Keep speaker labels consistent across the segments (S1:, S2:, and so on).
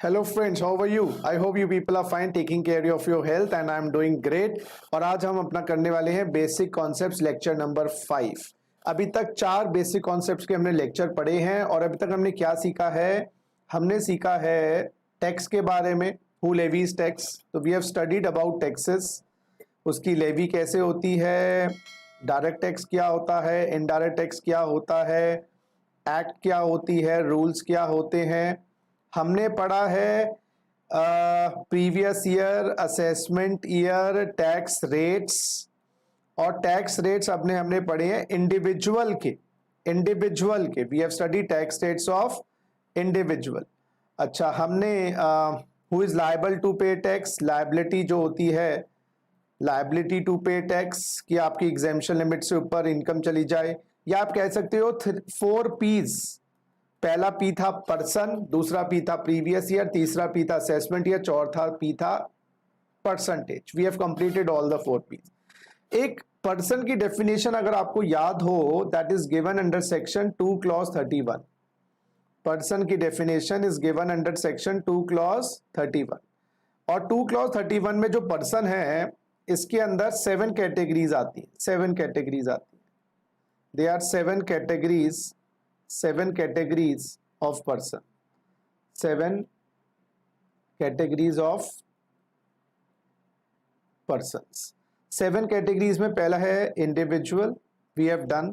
S1: Hello friends, how are you? I hope you people are fine, taking care of your health and I'm doing great। और आज हम अपना करने वाले हैं बेसिक कॉन्सेप्ट्स लेक्चर नंबर 5। अभी तक 4 बेसिक कॉन्सेप्ट्स के हमने लेक्चर पढ़े हैं और अभी तक हमने क्या सीखा है? हमने सीखा है टैक्स के बारे में, हु लेवीज टैक्स। तो we have studied about taxes, उसकी लेवी कैसे होती है, डायरेक्ट टैक्स क्या होता है, इनडायरेक्ट टैक्स क्या होता है, एक्ट क्या होती है, रूल्स क्या होते हैं। हमने पढ़ा है previous year, assessment year, tax rates. और टैक्स रेट्स हमने पढ़े हैं इंडिविजुअल के we have study tax rates of individual. अच्छा, हमने who is liable to pay tax, liability जो होती है, लायबिलिटी टू पे टैक्स कि आपकी एग्जेम्पशन लिमिट से ऊपर इनकम चली जाए, या आप कह सकते हो 4 पीज। पहला पी था पर्सन, दूसरा पी था प्रीवियस ईयर, तीसरा पी था असेसमेंट ईयर, चौथा पी था percentage. We have completed all the 4 Ps. एक पर्सन की डेफिनेशन अगर आपको याद हो, that is given under section 2 clause 31। Person की definition is given under section 2 clause 31। और 2 क्लॉज 31 में जो पर्सन है, इसके अंदर 7 कैटेगरीज आती है। 7 कैटेगरीज आती है। They are 7 categories, 7 categories of person, 7 categories of persons। 7 categories में पहला है individual, we have done।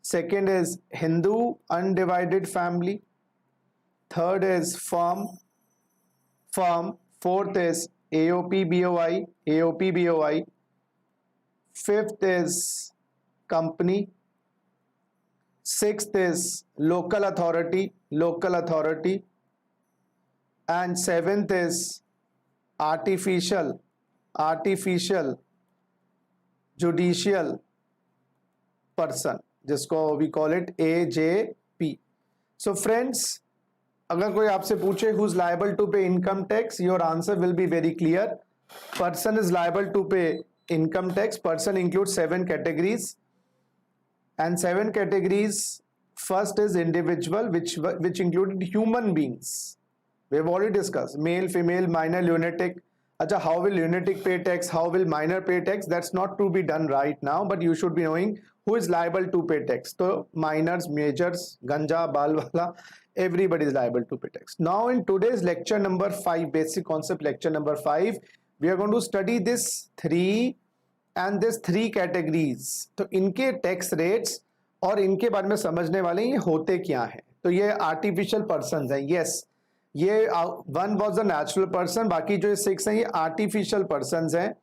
S1: Second is Hindu undivided family। Third is firm। Fourth is AOP BOI। Fifth is company। Sixth is local authority, and seventh is artificial judicial person, जिसको we call it AJP। So friends, अगर कोई आपसे पूछे who is liable to pay income tax, your answer will be very clear। Person is liable to pay income tax। Person includes 7 categories, and 7 categories. First is individual, which included human beings। We have already discussed male, female, minor, lunatic। Acha, how will lunatic pay tax, how will minor pay tax? That's not to be done right now, but you should be knowing who is liable to pay tax। So minors, majors, ganja, balwala, everybody is liable to pay tax। Now in today's lecture number 5, basic concept lecture number 5, we are going to study this 3 categories. तो इनके tax rates और इनके बारे में समझने वाले ये होते क्या हैं। तो ये आर्टिफिशियल पर्सन हैं। यस, ये 1 वॉज अ नेचुरल पर्सन, बाकी जो 6 हैं ये आर्टिफिशियल पर्सन हैं।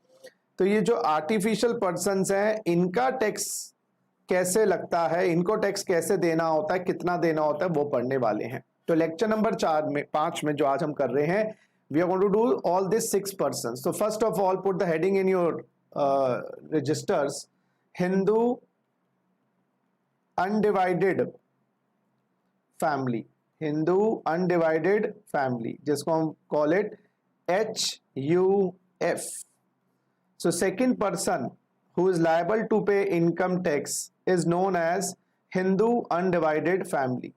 S1: तो ये जो आर्टिफिशियल पर्सन हैं, इनका टैक्स कैसे लगता है, इनको टैक्स कैसे देना होता है, कितना देना होता है, वो पढ़ने वाले हैं। तो लेक्चर नंबर 5 में जो आज हम कर रहे हैं, we are going to do all this 6 person. तो first of all put the heading in your registers, Hindu undivided family, जिसको हम call it HUF। So second person who is liable to pay income tax is known as Hindu undivided family।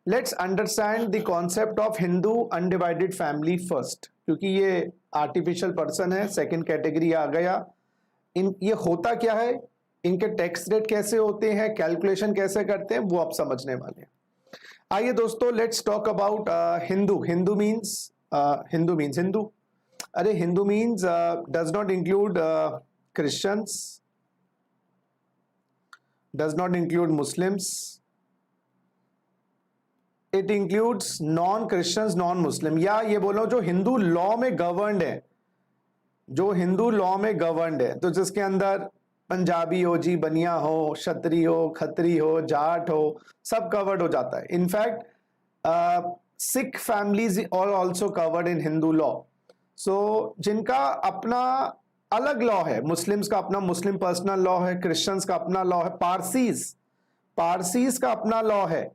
S1: Let's understand the concept of Hindu undivided family first, क्योंकि ये artificial person है, second category आ गया। ये होता क्या है, इनके tax rate कैसे होते हैं, कैलकुलेशन कैसे करते हैं, वो आप समझने वाले हैं। आइए दोस्तों, let's talk about Hindu. Hindu means Hindu. अरे Hindu means does not include Christians, does not include Muslims, it includes non Christians, non Muslim, या ये बोलो जो हिंदू लॉ में गवर्नड है, तो जिसके अंदर पंजाबी हो, जी बनिया हो, क्षत्रिय हो, खत्री हो, जाट हो, सब कवर्ड हो जाता है। In fact Sikh families are also covered in Hindu law. So जिनका अपना अलग लॉ है, मुस्लिम्स का अपना मुस्लिम पर्सनल लॉ है, क्रिश्चियंस का अपना लॉ है, पारसीज का अपना लॉ है।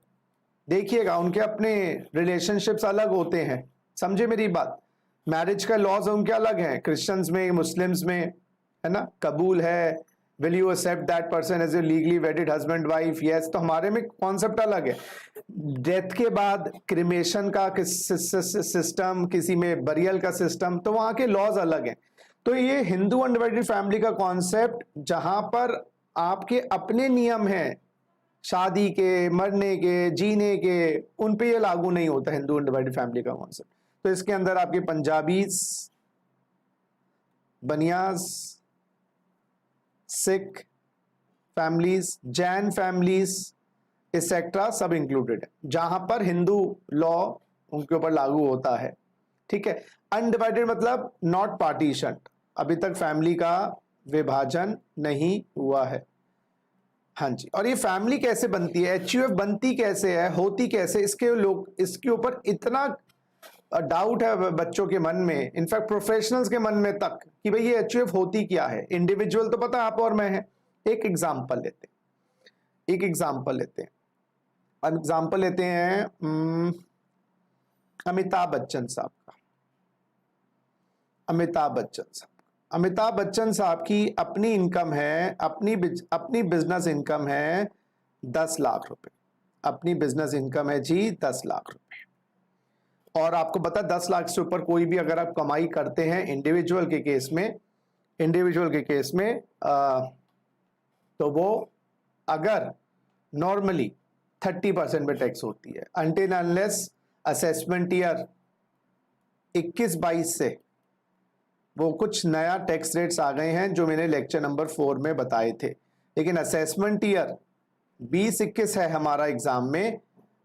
S1: देखिएगा, उनके अपने रिलेशनशिप्स अलग होते हैं, समझे मेरी बात। मैरिज का लॉज उनके अलग हैं, क्रिश्चियंस में, मुस्लिम्स में, है ना, कबूल है, will you accept that person as a legally wedded husband wife? Yes. तो हमारे में कॉन्सेप्ट अलग है, डेथ के बाद क्रिमेशन का सिस्टम, किसी में बरियल का सिस्टम, तो वहां के लॉज अलग हैं। तो ये हिंदू अनडिवाइडेड फैमिली का कॉन्सेप्ट, जहां पर आपके अपने नियम हैं शादी के, मरने के, जीने के, उन पे ये लागू नहीं होता हिंदू अनडिवाइडेड फैमिली का कॉन्सेप्ट। तो इसके अंदर आपके Punjabis, Banias, Sikh families, Jain families etcetera सब इंक्लूडेड है, जहां पर हिंदू लॉ उनके ऊपर लागू होता है। ठीक है। अनडिवाइडेड मतलब नॉट पार्टीशन, अभी तक फैमिली का विभाजन नहीं हुआ है। हाँ जी। और ये फैमिली कैसे बनती है, एचयूएफ बनती कैसे है, होती कैसे, इसके ऊपर इतना डाउट है बच्चों के मन में, इनफैक्ट प्रोफेशनल्स के मन में तक, कि भाई ये एचयूएफ होती क्या है। इंडिविजुअल तो पता है आप और मैं है। एक एग्जांपल लेते हैं, अमिताभ बच्चन साहब का। अमिताभ बच्चन साहब की अपनी इनकम है, अपनी बिजनेस इनकम है 10 लाख रुपए। अपनी बिजनेस इनकम है जी 10 लाख रुपए। और आपको पता 10 लाख से ऊपर कोई भी अगर आप कमाई करते हैं इंडिविजुअल के केस में, तो वो अगर नॉर्मली 30% में टैक्स होती है, अनटिल अनलेस असेसमेंट ईयर 21-22 से वो कुछ नया टैक्स रेट्स आ गए हैं जो मैंने लेक्चर नंबर 4 में बताए थे। लेकिन असेसमेंट ईयर 20-21 है हमारा एग्जाम में,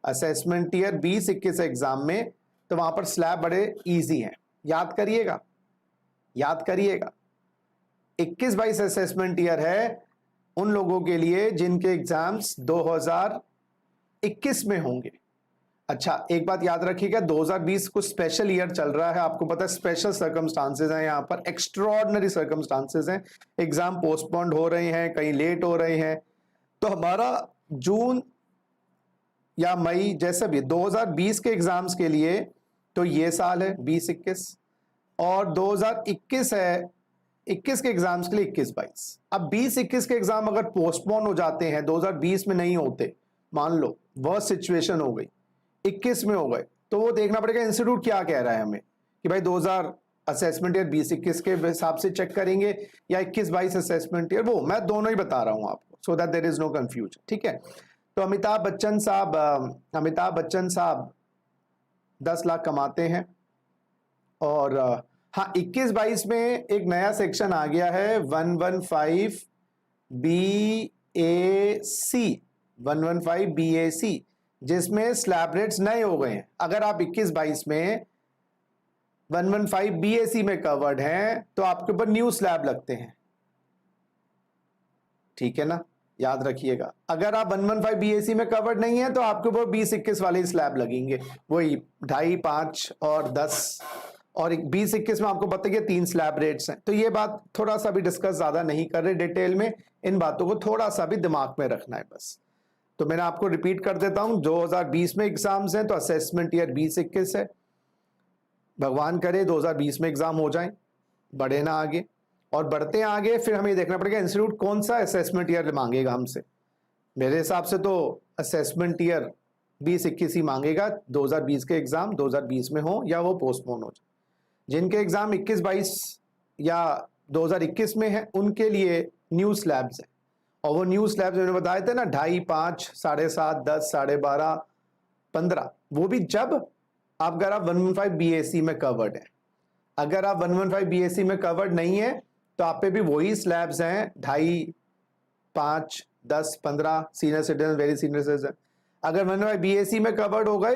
S1: असेसमेंट ईयर 20-21 एग्जाम में, तो वहां पर स्लैब बड़े इजी हैं। याद करिएगा 21-22 असेसमेंट ईयर है उन लोगों के लिए जिनके एग्जाम्स 2021 में होंगे। अच्छा, एक बात याद रखिएगा, 2020 कुछ स्पेशल ईयर चल रहा है, आपको पता है स्पेशल सर्कमस्टांसेस हैं, यहाँ पर एक्स्ट्रॉर्डनरी सर्कमस्टांसेस हैं, एग्जाम पोस्टपोन्ड हो रहे हैं, कहीं लेट हो रहे हैं। तो हमारा जून या मई जैसे भी 2020 के एग्जाम्स के लिए तो ये साल है 20-21, और 2021 है 21 के एग्जाम्स के लिए 21-22। अब 20-21 के एग्जाम अगर पोस्टपोन हो जाते हैं, 2020 में नहीं होते, मान लो वर्स्ट सिचुएशन हो गई, 21 में हो गए, तो वो देखना पड़ेगा इंस्टीट्यूट क्या कह रहा है हमें कि भाई 2000 असेसमेंट ईयर 20-21 के हिसाब से चेक करेंगे या 21-22 असेसमेंट ईयर। वो मैं दोनों ही बता रहा हूं आपको, so that there is no confusion. ठीक है। तो अमिताभ बच्चन साहब 10 लाख कमाते हैं, और हाँ 21-22 में एक नया सेक्शन आ गया है 115 BAC, जिसमें स्लैब रेट्स नए हो गए हैं। अगर आप 21-22 में 115 BAC में कवर्ड हैं तो आपके ऊपर न्यू स्लैब लगते हैं। ठीक है ना, याद रखिएगा। अगर आप 115 BAC में कवर्ड नहीं है तो आपके ऊपर 20-21 वाले स्लैब लगेंगे, वही 2.5, 5 और 10। और 20-21 में आपको पता है कि 3 स्लैब रेट्स हैं। तो ये बात थोड़ा सा भी डिस्कस ज्यादा नहीं कर रहे डिटेल में, इन बातों को थोड़ा सा भी दिमाग में रखना है बस। तो मैंने आपको रिपीट कर देता हूं, 2020 में एग्जाम्स हैं तो असेसमेंट ईयर 20-21 है। भगवान करे 2020 में एग्जाम हो जाए, बढ़े ना आगे, और बढ़ते हैं आगे फिर हमें देखना पड़ेगा इंस्टीट्यूट कौन सा असेसमेंट ईयर मांगेगा हमसे। मेरे हिसाब से तो असेसमेंट ईयर 20-21 ही मांगेगा, 2020 के एग्जाम 2020 में हो या वो पोस्टपोन हो जाए। जिनके एग्जाम 21-22 या 2021 में है उनके लिए न्यू स्लैब्स है, और वो न्यू स्लैब्स मैंने बताए थे ना 2.5, 5, 7.5, 10, 12.5, 15, वो भी जब अगर आप 115 BAC में कवर्ड है। अगर आप 115 BAC में कवर्ड नहीं है तो आप पे भी वही स्लैब्स हैं 2.5, 5, 10, 15, senior citizen, very senior citizen. अगर 115 BAC में कवर्ड हो गए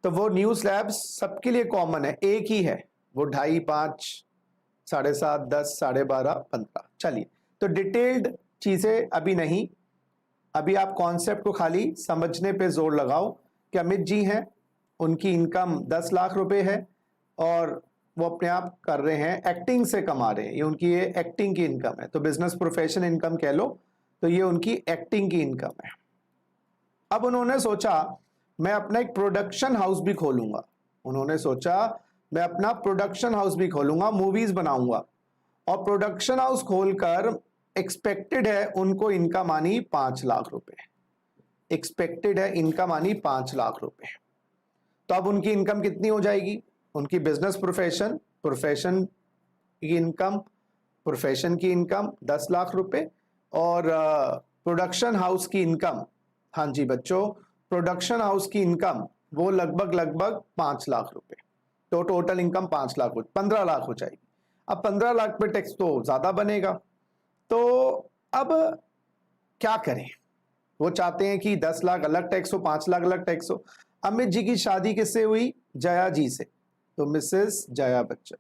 S1: तो वो न्यू स्लैब्स सबके लिए कॉमन है, एक ही है, वो 2.5, 5, 7.5, 10, 12.5, 15। चलिए, तो डिटेल्ड चीजें अभी नहीं, अभी आप कॉन्सेप्ट को खाली समझने पे जोर लगाओ कि अमित जी हैं, उनकी इनकम 10 लाख रुपए है और वो अपने आप कर रहे हैं, एक्टिंग से कमा रहे हैं, ये उनकी ये एक्टिंग की इनकम है। तो बिजनेस प्रोफेशन इनकम कह लो, तो ये उनकी एक्टिंग की इनकम है। अब उन्होंने सोचा मैं अपना एक प्रोडक्शन हाउस भी खोलूंगा, मैं अपना प्रोडक्शन हाउस भी खोलूंगा, मूवीज बनाऊंगा, और प्रोडक्शन हाउस खोलकर एक्सपेक्टेड है उनको इनकम आनी 5 लाख रुपए, एक्सपेक्टेड है इनकम आनी 5 लाख रुपए। तो अब उनकी इनकम कितनी हो जाएगी? उनकी बिजनेस प्रोफेशन, प्रोफेशन की इनकम, प्रोफेशन की इनकम 10 लाख रुपए और प्रोडक्शन हाउस की इनकम, हाँ जी बच्चों, प्रोडक्शन हाउस की इनकम वो लगभग 5 लाख रुपए। तो टोटल इनकम 5 लाख 15 लाख हो जाएगी। अब 15 लाख पे टैक्स तो ज्यादा बनेगा, तो अब क्या करें? वो चाहते हैं कि 10 लाख अलग टैक्स हो, 5 लाख अलग टैक्स हो। अमित जी की शादी किससे हुई? जया जी से, तो मिसेस जया बच्चन।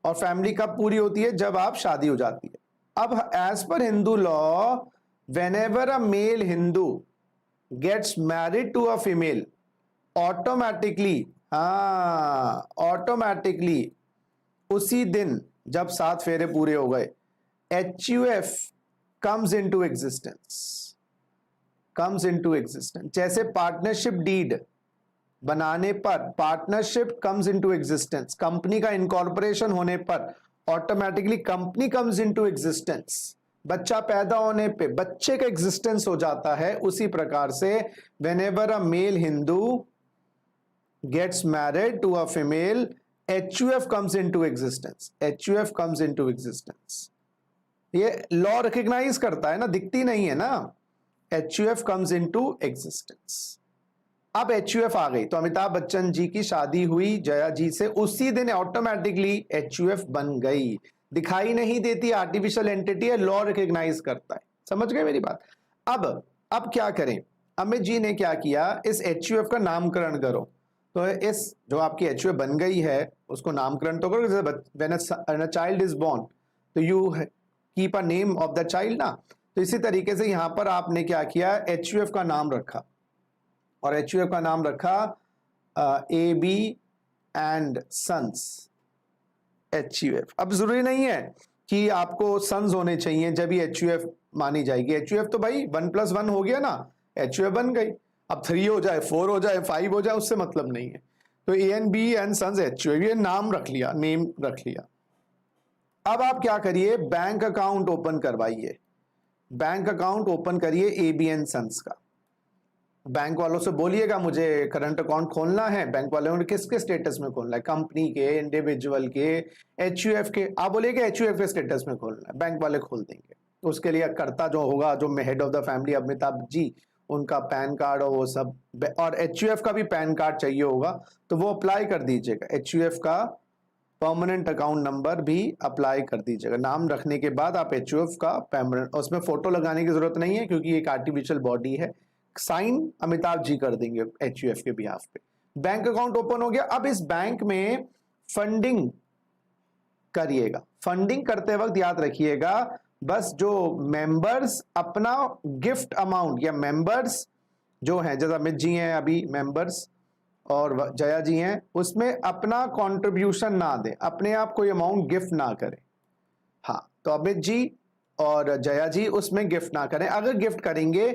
S1: और फैमिली कब पूरी होती है? जब आप शादी हो जाती है। अब as per Hindu law, whenever a male Hindu gets married to a female, automatically, हाँ ऑटोमेटिकली उसी दिन जब 7 फेरे पूरे हो गए, HUF comes into existence, comes into existence। जैसे पार्टनरशिप डीड बनाने पर partnership comes into existence, company का इनकॉर्पोरेशन होने पर automatically company comes into existence, बच्चा पैदा होने पे बच्चे का एग्जिस्टेंस हो जाता है। उसी प्रकार से whenever a male Hindu gets married to a female, HUF comes into existence, HUF comes into existence। ये लॉ रिकॉग्नाइज करता है ना, दिखती नहीं है ना, HUF comes into existence। अब HUF आ गई, तो अमिताभ बच्चन जी की शादी हुई जया जी से, उसी दिन ऑटोमेटिकली HUF बन गई। दिखाई नहीं देती, आर्टिफिशियल एंटिटी है, लॉ रिकॉग्नाइज करता है। समझ गए मेरी बात? अब क्या करें? अमित जी ने क्या किया, इस HUF का नामकरण करो। तो इस जो आपकी HUF बन गई है उसको नामकरण तो करो। When a child is born तो you keep a name of the child ना। तो इसी तरीके से यहां पर आपने क्या किया, HUF का नाम रखा, और HUF का नाम रखा AB एंड सन्स HUF। अब जरूरी नहीं है कि आपको सन्स होने चाहिए जब ही HUF मानी जाएगी। HUF तो भाई 1+1 हो गया ना, HUF बन गई। अब 3 हो जाए, 4 हो जाए, 5 हो जाए, उससे मतलब नहीं है। तो ANB एंड सन्स HUF, ये नाम रख लिया, नेम रख लिया। अब आप क्या करिए, बैंक अकाउंट ओपन करवाइए, बैंक अकाउंट ओपन करिए AB एंड सन्स का। बैंक वालों से बोलिएगा मुझे करंट अकाउंट खोलना है। बैंक वालों ने किसके स्टेटस में खोलना है? कंपनी के, इंडिविजुअल के, HUF के। आप बोलिएगा HUF के स्टेटस में खोलना है, बैंक वाले खोल देंगे। तो उसके लिए करता जो होगा, जो head of the family Amitabh ji, उनका पैन कार्ड और वो सब, और HUF का भी पैन कार्ड चाहिए होगा, तो वो अप्लाई कर दीजिएगा। HUF का परमानेंट अकाउंट नंबर भी अप्लाई कर दीजिएगा। नाम रखने के बाद आप HUF का परमानेंट, उसमें फोटो लगाने की जरूरत नहीं है क्योंकि एक आर्टिफिशियल बॉडी है। साइन अमिताभ जी कर देंगे HUF के बिहाफ पे। बैंक अकाउंट ओपन हो गया। अब इस बैंक में फंडिंग करिएगा। फंडिंग करते वक्त याद रखिएगा, बस जो मेंबर्स अपना गिफ्ट अमाउंट, या मेंबर्स जो हैं, जैसे अमित जी हैं अभी मेंबर्स और जया जी हैं, उसमें अपना कंट्रीब्यूशन ना दें, अपने आप कोई अमाउंट गिफ्ट ना करें। हाँ, तो अमित जी और जया जी उसमें गिफ्ट ना करें। अगर गिफ्ट करेंगे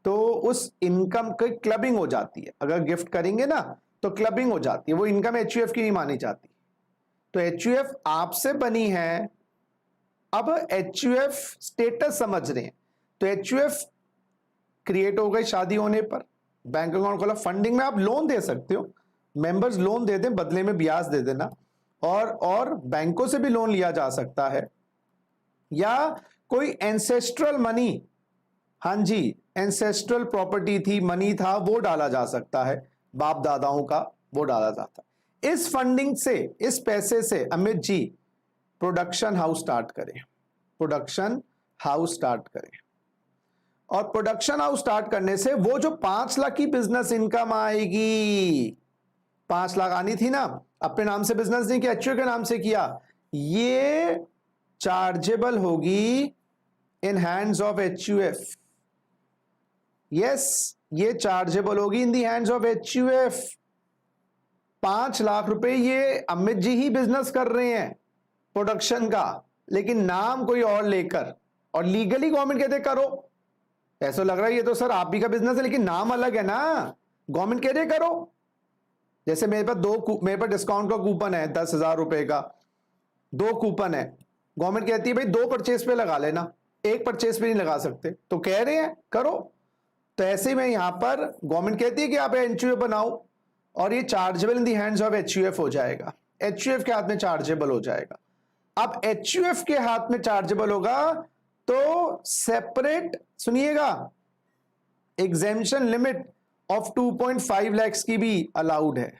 S1: तो उस इनकम की क्लबिंग हो जाती है। अगर गिफ्ट करेंगे ना तो क्लबिंग हो जाती है, वो इनकम HUF की नहीं मानी जाती। तो HUF आपसे बनी है। अब HUF स्टेटस समझ रहे हैं, तो HUF क्रिएट हो गई शादी होने पर, बैंक अकाउंट खोला। फंडिंग में आप लोन दे सकते हो, मेंबर्स लोन दे दें, बदले में ब्याज दे देना, और बैंकों से भी लोन लिया जा सकता है, या कोई एंसेस्ट्रल मनी, हाँ जी एंसेस्ट्रल प्रॉपर्टी थी, मनी था, वो डाला जा सकता है, बाप दादाओं का, वो डाला जाता है। इस फंडिंग से, इस पैसे से Amit ji production house start करें, प्रोडक्शन हाउस स्टार्ट करें। और प्रोडक्शन हाउस स्टार्ट करने से वो जो 5 लाख की बिजनेस इनकम आएगी, 5 लाख आनी थी ना, अपने नाम से बिजनेस नहीं किया, HUF के नाम से किया, ये चार्जेबल होगी in hands of HUF। Yes, ये चार्जेबल होगी in the hands of HUF। 5 lakh रुपए ये अमित जी ही बिजनेस कर रहे हैं प्रोडक्शन का, लेकिन नाम कोई और लेकर, और लीगली गवर्नमेंट कहते करो। ऐसा लग रहा है ये तो सर आप ही का बिजनेस है, लेकिन नाम अलग है ना, गवर्नमेंट कह रहे करो। जैसे मेरे पास मेरे पास डिस्काउंट का कूपन है 10,000 रुपए का, 2 कूपन है, गवर्नमेंट कहती है भाई 2 परचेज पे लगा लेना, 1 परचेज पे नहीं लगा सकते, तो कह रहे हैं करो। तो ऐसे में यहां पर गवर्नमेंट कहती है कि आप एनयूएफ बनाओ और ये chargeable in the hands of HUF हो जाएगा, एचयूएफ के हाथ में चार्जेबल हो जाएगा। अब एचयूएफ के हाथ में चार्जेबल होगा तो सेपरेट, सुनिएगा, एग्जेम्पशन लिमिट ऑफ 2.5 लाख की भी अलाउड है।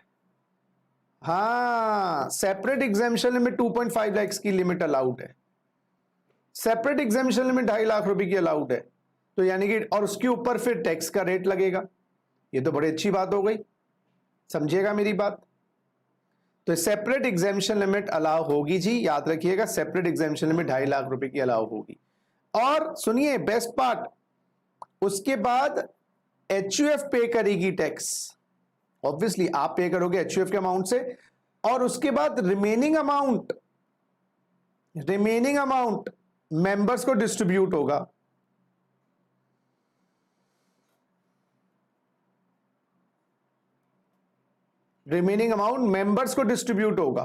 S1: हाँ, सेपरेट एग्जेम्पशन लिमिट 2.5 लाख की लिमिट अलाउड है, सेपरेट एग्जेम्पशन लिमिट 2.5 लाख रुपए की अलाउड है। तो यानी कि और उसके ऊपर फिर टैक्स का रेट लगेगा। ये तो बड़ी अच्छी बात हो गई, समझिएगा मेरी बात। तो सेपरेट एग्जेम्पशन लिमिट अलाउ होगी जी, याद रखिएगा, सेपरेट एग्जेम्पशन लिमिट 2.5 लाख रुपए की अलाउ होगी। और सुनिए बेस्ट पार्ट, उसके बाद एचयूएफ पे करेगी टैक्स, ऑब्वियसली आप पे करोगे एचयूएफ के अमाउंट से, और उसके बाद रिमेनिंग अमाउंट मेंबर्स को डिस्ट्रीब्यूट होगा। रिमेनिंग अमाउंट मेंबर्स को डिस्ट्रीब्यूट होगा,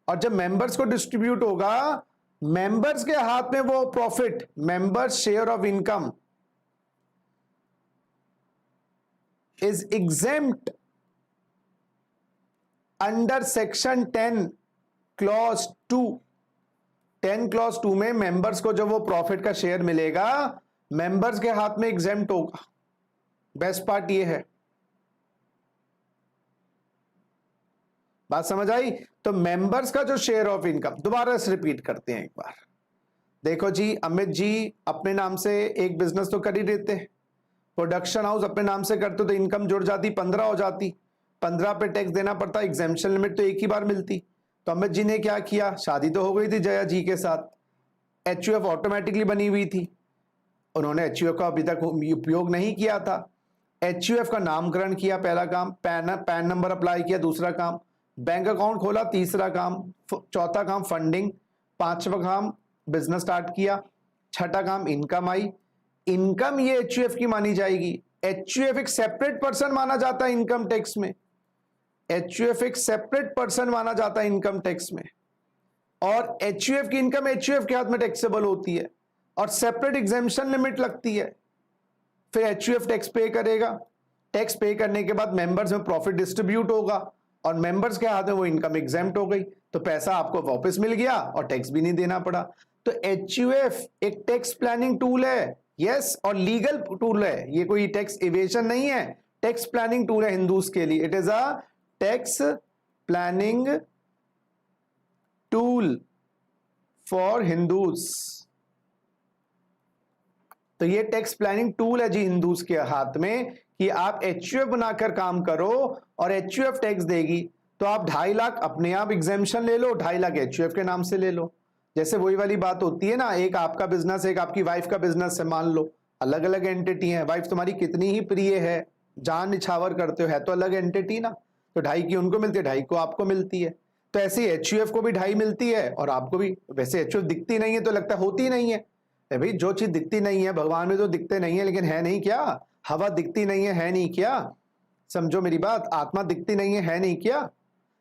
S1: और जब मेंबर्स को डिस्ट्रीब्यूट होगा, मेंबर्स के हाथ में वो profit, members share of income is exempt under section 10 clause 2। 10 clause 2 में मेंबर्स को जब वो प्रॉफिट का शेयर मिलेगा, मेंबर्स के हाथ में एग्जेम्प्ट होगा। बेस्ट पार्ट ये है, बात समझ आई। तो मेंबर्स का जो शेयर ऑफ इनकम, दोबारा से रिपीट करते हैं एक बार। देखो जी, अमित जी अपने नाम से एक बिजनेस तो कर ही देते, प्रोडक्शन हाउस अपने नाम से करते तो इनकम जुड़ जाती, 15 हो जाती, 15 पे टैक्स देना पड़ता, एग्जेम्पशन लिमिट तो एक ही बार मिलती। तो अमित जी ने क्या किया, शादी तो हो गई थी जया जी के साथ, एचयूएफ ऑटोमेटिकली बनी हुई थी, उन्होंने एचयूएफ का अभी तक उपयोग नहीं किया था। एचयूएफ का नामकरण किया, पहला काम, पैन नंबर अप्लाई किया, दूसरा काम बैंक अकाउंट खोला, तीसरा काम, चौथा काम फंडिंग, पांचवा काम बिजनेस स्टार्ट किया, छठा काम इनकम आई। इनकम ये एचयूएफ की मानी जाएगी। एचयूएफ एक सेपरेट पर्सन माना जाता है इनकम टैक्स में, एचयूएफ एक सेपरेट पर्सन माना जाता है इनकम टैक्स में, और एचयूएफ की इनकम एचयूएफ के हाथ में टैक्सेबल होती है, और सेपरेट एग्जेम्पशन लिमिट लगती है। फिर एचयूएफ टैक्स पे करेगा, टैक्स पे करने के बाद मेंबर्स में प्रॉफिट डिस्ट्रीब्यूट होगा, और मेंबर्स के हाथ में वो इनकम एग्जेम्प्ट हो गई, तो पैसा आपको वापस मिल गया और टैक्स भी नहीं देना पड़ा। तो एचयूएफ एक टैक्स प्लानिंग टूल है, यस, और लीगल टूल है, ये कोई टैक्स इवेशन नहीं है, टैक्स प्लानिंग टूल है हिंदूज के लिए। It is a tax planning tool for Hindus. तो ये टैक्स प्लानिंग टूल है जी हिंदूज के हाथ में, कि आप एचयूएफ बनाकर काम करो और एचयूएफ टैक्स देगी। तो आप 2.5 लाख अपने आप एग्जेम्पशन ले लो, 2.5 लाख एचयूएफ के नाम से ले लो। जैसे वही वाली बात होती है ना, एक आपका बिजनेस, एक आपकी वाइफ का बिजनेस है, मान लो अलग अलग एंटिटी है, वाइफ तुम्हारी कितनी ही प्रिय है, जान निछावर करते हो, है तो अलग एंटिटी ना, तो 2.5 की उनको मिलती है, 2.5 को आपको मिलती है। तो ऐसे ही एचयूएफ को भी 2.5 मिलती है और आपको भी। वैसे एचयूएफ दिखती नहीं है तो लगता है होती नहीं है, भाई जो चीज दिखती नहीं है, भगवान में तो दिखते नहीं है लेकिन है नहीं क्या, हवा दिखती नहीं है नहीं क्या, समझो मेरी बात, आत्मा दिखती नहीं है नहीं क्या।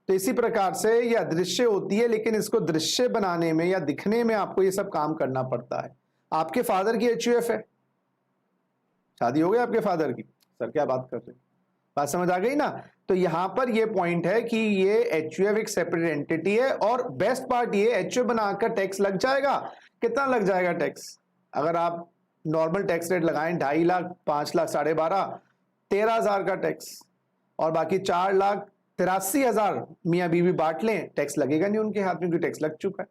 S1: तो इसी प्रकार से ये अदृश्य होती है, लेकिन इसको दृश्य बनाने में या दिखने में आपको ये सब काम करना पड़ता है। आपके फादर की एचयूएफ है, शादी हो गई आपके फादर की, सर क्या बात कर रहे, बात समझ आ गई ना। तो यहां पर ये पॉइंट है कि ये एचयूएफ एक सेपरेट एंटिटी है, और बेस्ट पार्ट ये एचयूएफ बनाकर टैक्स लग जाएगा। कितना लग जाएगा टैक्स, अगर आप नॉर्मल टैक्स रेट लगाएं 2.5 लाख, 5 लाख, 12.5, 13,000 का टैक्स, और बाकी 4,83,000 मियाँ बीवी बांट लें, टैक्स लगेगा नहीं उनके हाथ में, क्योंकि टैक्स लग चुका है।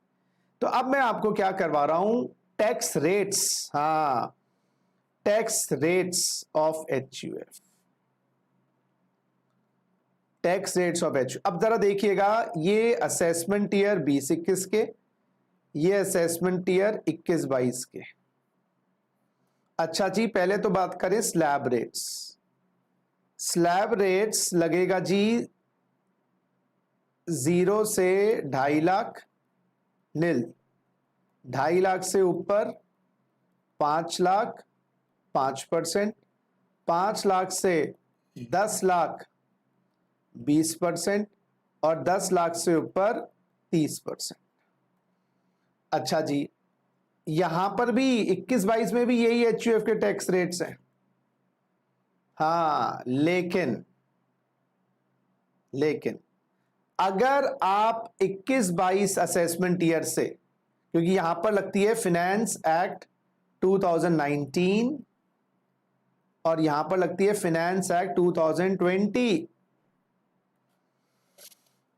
S1: तो अब मैं आपको क्या करवा रहा हूं, टैक्स रेट्स, हाँ, tax rates of HUF, tax rates of HUF. अब जरा देखिएगा, ये असेसमेंट ईयर 20-21 के, ये असेसमेंट ईयर 21-22 के। अच्छा जी, पहले तो बात करें स्लैब रेट्स। स्लैब रेट्स लगेगा जी 0 से 2.5 लाख नील, 2.5 लाख से ऊपर 5 लाख 5%, 5 लाख से 10 लाख 20%, और 10 लाख से ऊपर 30%। अच्छा जी, यहां पर भी 21-22 में भी यही एचयूएफ के टैक्स रेट्स हैं। हाँ, लेकिन अगर आप 21-22 असेसमेंट ईयर से, क्योंकि यहां पर लगती है फिनेंस एक्ट 2019 और यहां पर लगती है फाइनेंस एक्ट 2020,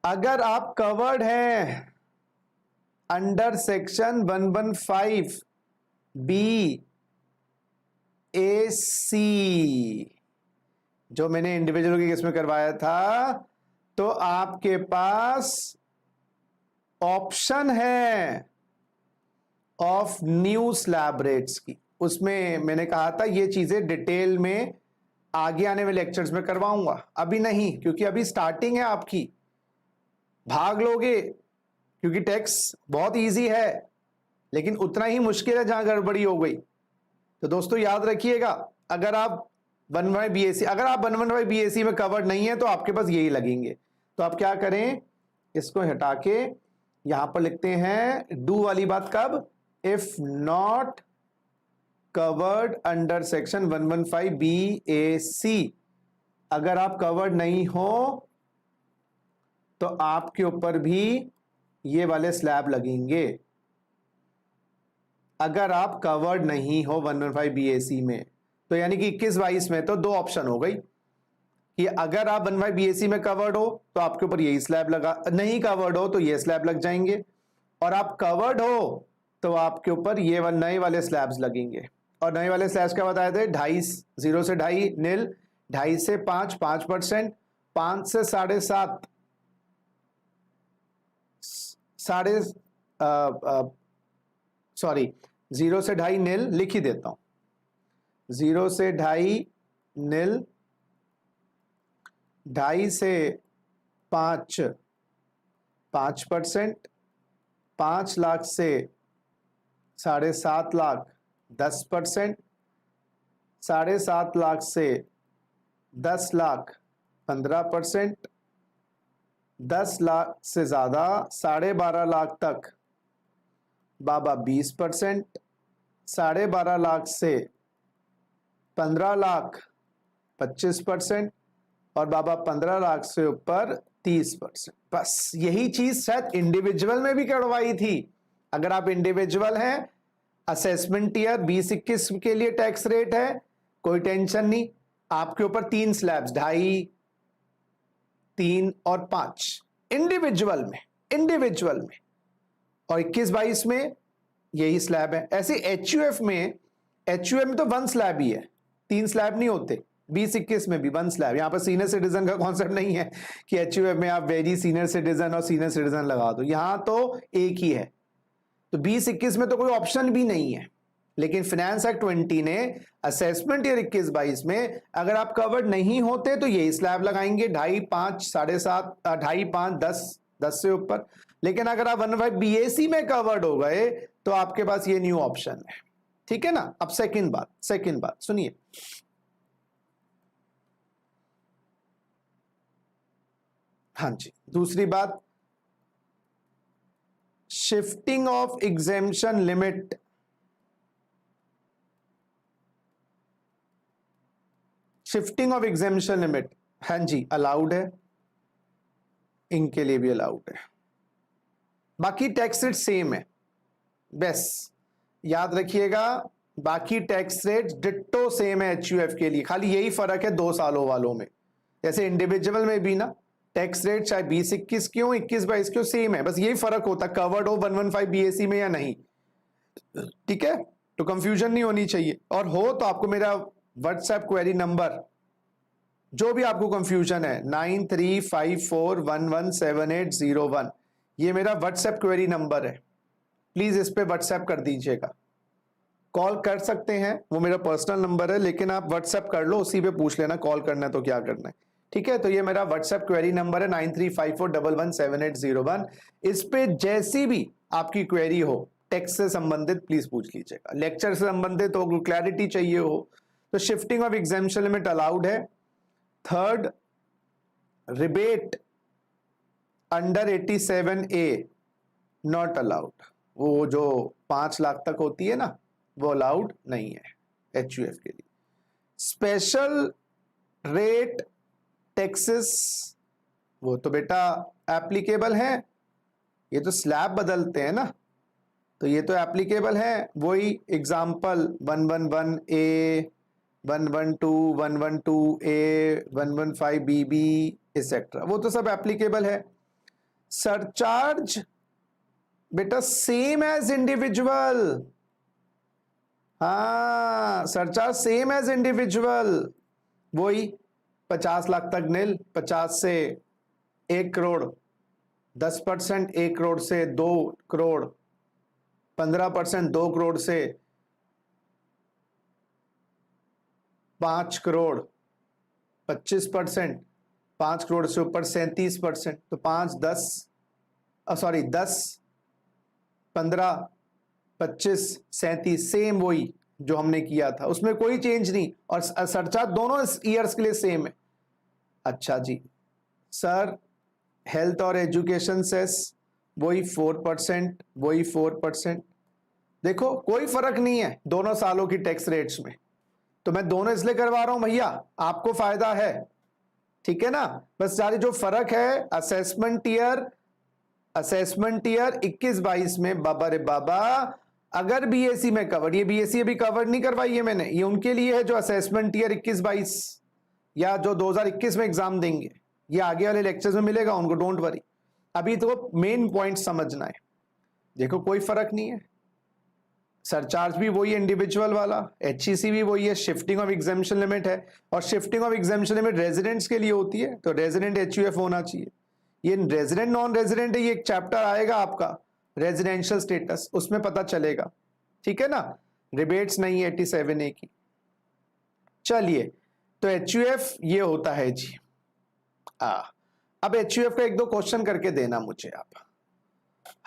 S1: अगर आप कवर्ड हैं अंडर सेक्शन 115 बी ए सी, जो मैंने इंडिविजुअल के केस में करवाया था, तो आपके पास ऑप्शन है ऑफ न्यू स्लैब रेट्स की। उसमें मैंने कहा था ये चीजें डिटेल में आगे आने वाले लेक्चर्स में करवाऊंगा, अभी नहीं, क्योंकि अभी स्टार्टिंग है आपकी। भाग लोगे क्योंकि टैक्स बहुत इजी है, लेकिन उतना ही मुश्किल है जहां गड़बड़ी हो गई। तो दोस्तों याद रखिएगा, अगर आप 115 बीएससी, अगर आप 115 बीएससी में कवर्ड नहीं है तो आपके पास यही लगेंगे। तो आप क्या करें, इसको हटा के यहां पर लिखते हैं डू वाली बात कब, if not covered under section 115 B A C, अगर आप कवर्ड नहीं हो तो आपके ऊपर भी ये वाले स्लैब लगेंगे। अगर आप कवर्ड नहीं हो 115 बीएसी में, तो यानी कि 21-22 में तो दो ऑप्शन हो गई कि अगर आप 115 बीएसी में कवर्ड हो तो आपके ऊपर यही स्लैब लगा, नहीं कवर्ड हो तो ये स्लैब लग जाएंगे, और आप कवर्ड हो तो आपके ऊपर ये नए वाले स्लैब्स लगेंगे। और नए वाले स्लैब्स क्या बताए थे, 2.5, 0 से 2.5 नील, 2.5 से 5 5%, 5 से 7.5 साढ़े सॉरी 0 से 2.5 नील, लिख ही देता हूं, 0 से 2.5 नील, 2.5 से 5 5%, 5 लाख से 7.5 लाख 10%, 7.5 लाख से 10 लाख 15%, 10 लाख से ज्यादा 12.5 लाख तक बाबा 20%, 12.5 लाख से 15 लाख 25%, और बाबा 15 लाख से ऊपर 30%। बस यही चीज शायद इंडिविजुअल में भी करवाई थी। अगर आप इंडिविजुअल हैं, असेसमेंट ईयर 20-21 के लिए टैक्स रेट है, कोई टेंशन नहीं, आपके ऊपर 3 स्लैब्स, 2.5, 3 और 5 इंडिविजुअल में, और 21-22 में यही स्लैब है। ऐसे एचयूएफ में तो 1 स्लैब ही है, 3 स्लैब नहीं होते। 20-21 में भी 1 स्लैब। यहां पर सीनियर सिटीजन का कॉन्सेप्ट नहीं है कि एचयूएफ में आप वेरी सीनियर सिटीजन और सीनियर सिटीजन लगा दो, यहां तो एक ही है। तो 20-21 में तो कोई ऑप्शन भी नहीं है, लेकिन फाइनेंस एक्ट 20 ने असेसमेंट ईयर 21-22 में अगर आप कवर्ड नहीं होते तो यही स्लैब लगाएंगे, 2.5, 5, 7.5, 2.5, 5, 10 से ऊपर। लेकिन अगर आप 115 बीएसी में कवर्ड हो गए तो आपके पास ये न्यू ऑप्शन है, ठीक है ना। अब सेकंड बात सुनिए, हाँ जी, दूसरी बात, shifting of exemption limit. Shifting of exemption limit, हाँ जी अलाउड है, इनके लिए भी अलाउड है। बाकी टैक्स रेट सेम है, बस याद रखिएगा, बाकी टैक्स रेट डिट्टो सेम है एचयूएफ के लिए, खाली यही फर्क है 2 सालों वालों में। जैसे इंडिविजुअल में भी ना टैक्स रेट चाहे 20-21 क्यों 21-22 क्यों सेम है, बस यही फर्क होता है कवर्ड हो 115 बीएसी में या नहीं, ठीक है। तो कंफ्यूजन नहीं होनी चाहिए, और हो तो आपको मेरा व्हाट्सएप क्वेरी नंबर, जो भी आपको कंफ्यूजन है, 9354117801, ये मेरा व्हाट्सएप क्वेरी नंबर है, प्लीज इस पे व्हाट्सएप कर दीजिएगा। कॉल कर सकते हैं, वो मेरा पर्सनल नंबर है, लेकिन आप व्हाट्सएप कर लो, उसी पे पूछ लेना कॉल करना है तो क्या करना है, ठीक है। तो ये मेरा व्हाट्सएप क्वेरी नंबर है 9354117801। इस पे जैसी भी आपकी क्वेरी हो टैक्स से संबंधित प्लीज पूछ लीजिएगा, लेक्चर से संबंधित हो, क्लैरिटी चाहिए हो तो shifting of exemption limit allowed है। Third, rebate under 87A not allowed, वो जो 5 लाख तक होती है ना, वो अलाउड नहीं है HUF के लिए। स्पेशल रेट टैक्सेस वो तो बेटा एप्लीकेबल है, ये तो स्लैब बदलते हैं ना, तो ये तो एप्लीकेबल है। वही example 111A, 112, 112A, 115BB etcetera, वो तो सब एप्लीकेबल है। सरचार्ज बेटा सेम एज इंडिविजुअल, हाँ सरचार्ज सेम एज इंडिविजुअल, वही 50 लाख तक नील, 50 से 1 करोड़ 10%, 1 करोड़ से 2 करोड़ 15%, 2 करोड़ से 5 करोड़ 25%, 5 करोड़ से ऊपर 37%, तो 5 10 सॉरी 10 15 25 37 सेम वही जो हमने किया था, उसमें कोई चेंज नहीं, और सरचार्ज दोनों ईयर्स के लिए सेम है। अच्छा जी सर, हेल्थ और एजुकेशन सेस वही 4%, वही 4%। देखो कोई फर्क नहीं है दोनों सालों की टैक्स रेट्स में, तो मैं दोनों इसलिए करवा रहा हूं भैया, आपको फायदा है, ठीक है ना। बस सारी जो फर्क है असेसमेंट ईयर 21-22 में, बाबा रे बाबा, अगर बीएससी में कवर्ड, ये बीएससी अभी कवर्ड नहीं करवाई है मैंने, ये उनके लिए है जो असेसमेंट ईयर 21-22 या जो 2021 में एग्जाम देंगे, ये आगे वाले लेक्चर्स में मिलेगा उनको, डोंट वरी। अभी तो मेन पॉइंट समझना है। देखो कोई फर्क नहीं है, सरचार्ज भी वही है इंडिविजुअल वाला, HEC भी वही है, शिफ्टिंग ऑफ एग्जामिशन लिमिट है, और shifting of exemption limit residents के लिए होती है, तो रेजिडेंट HUF होना चाहिए। ये रेजिडेंट नॉन रेजिडेंट है, ये एक चैप्टर आएगा आपका रेजिडेंशियल स्टेटस, उसमें पता चलेगा, ठीक है ना। रिबेट्स नहीं है 87A की। चलिए, तो HUF ये होता है जी। अब HUF का 1-2 क्वेश्चन करके देना मुझे आप।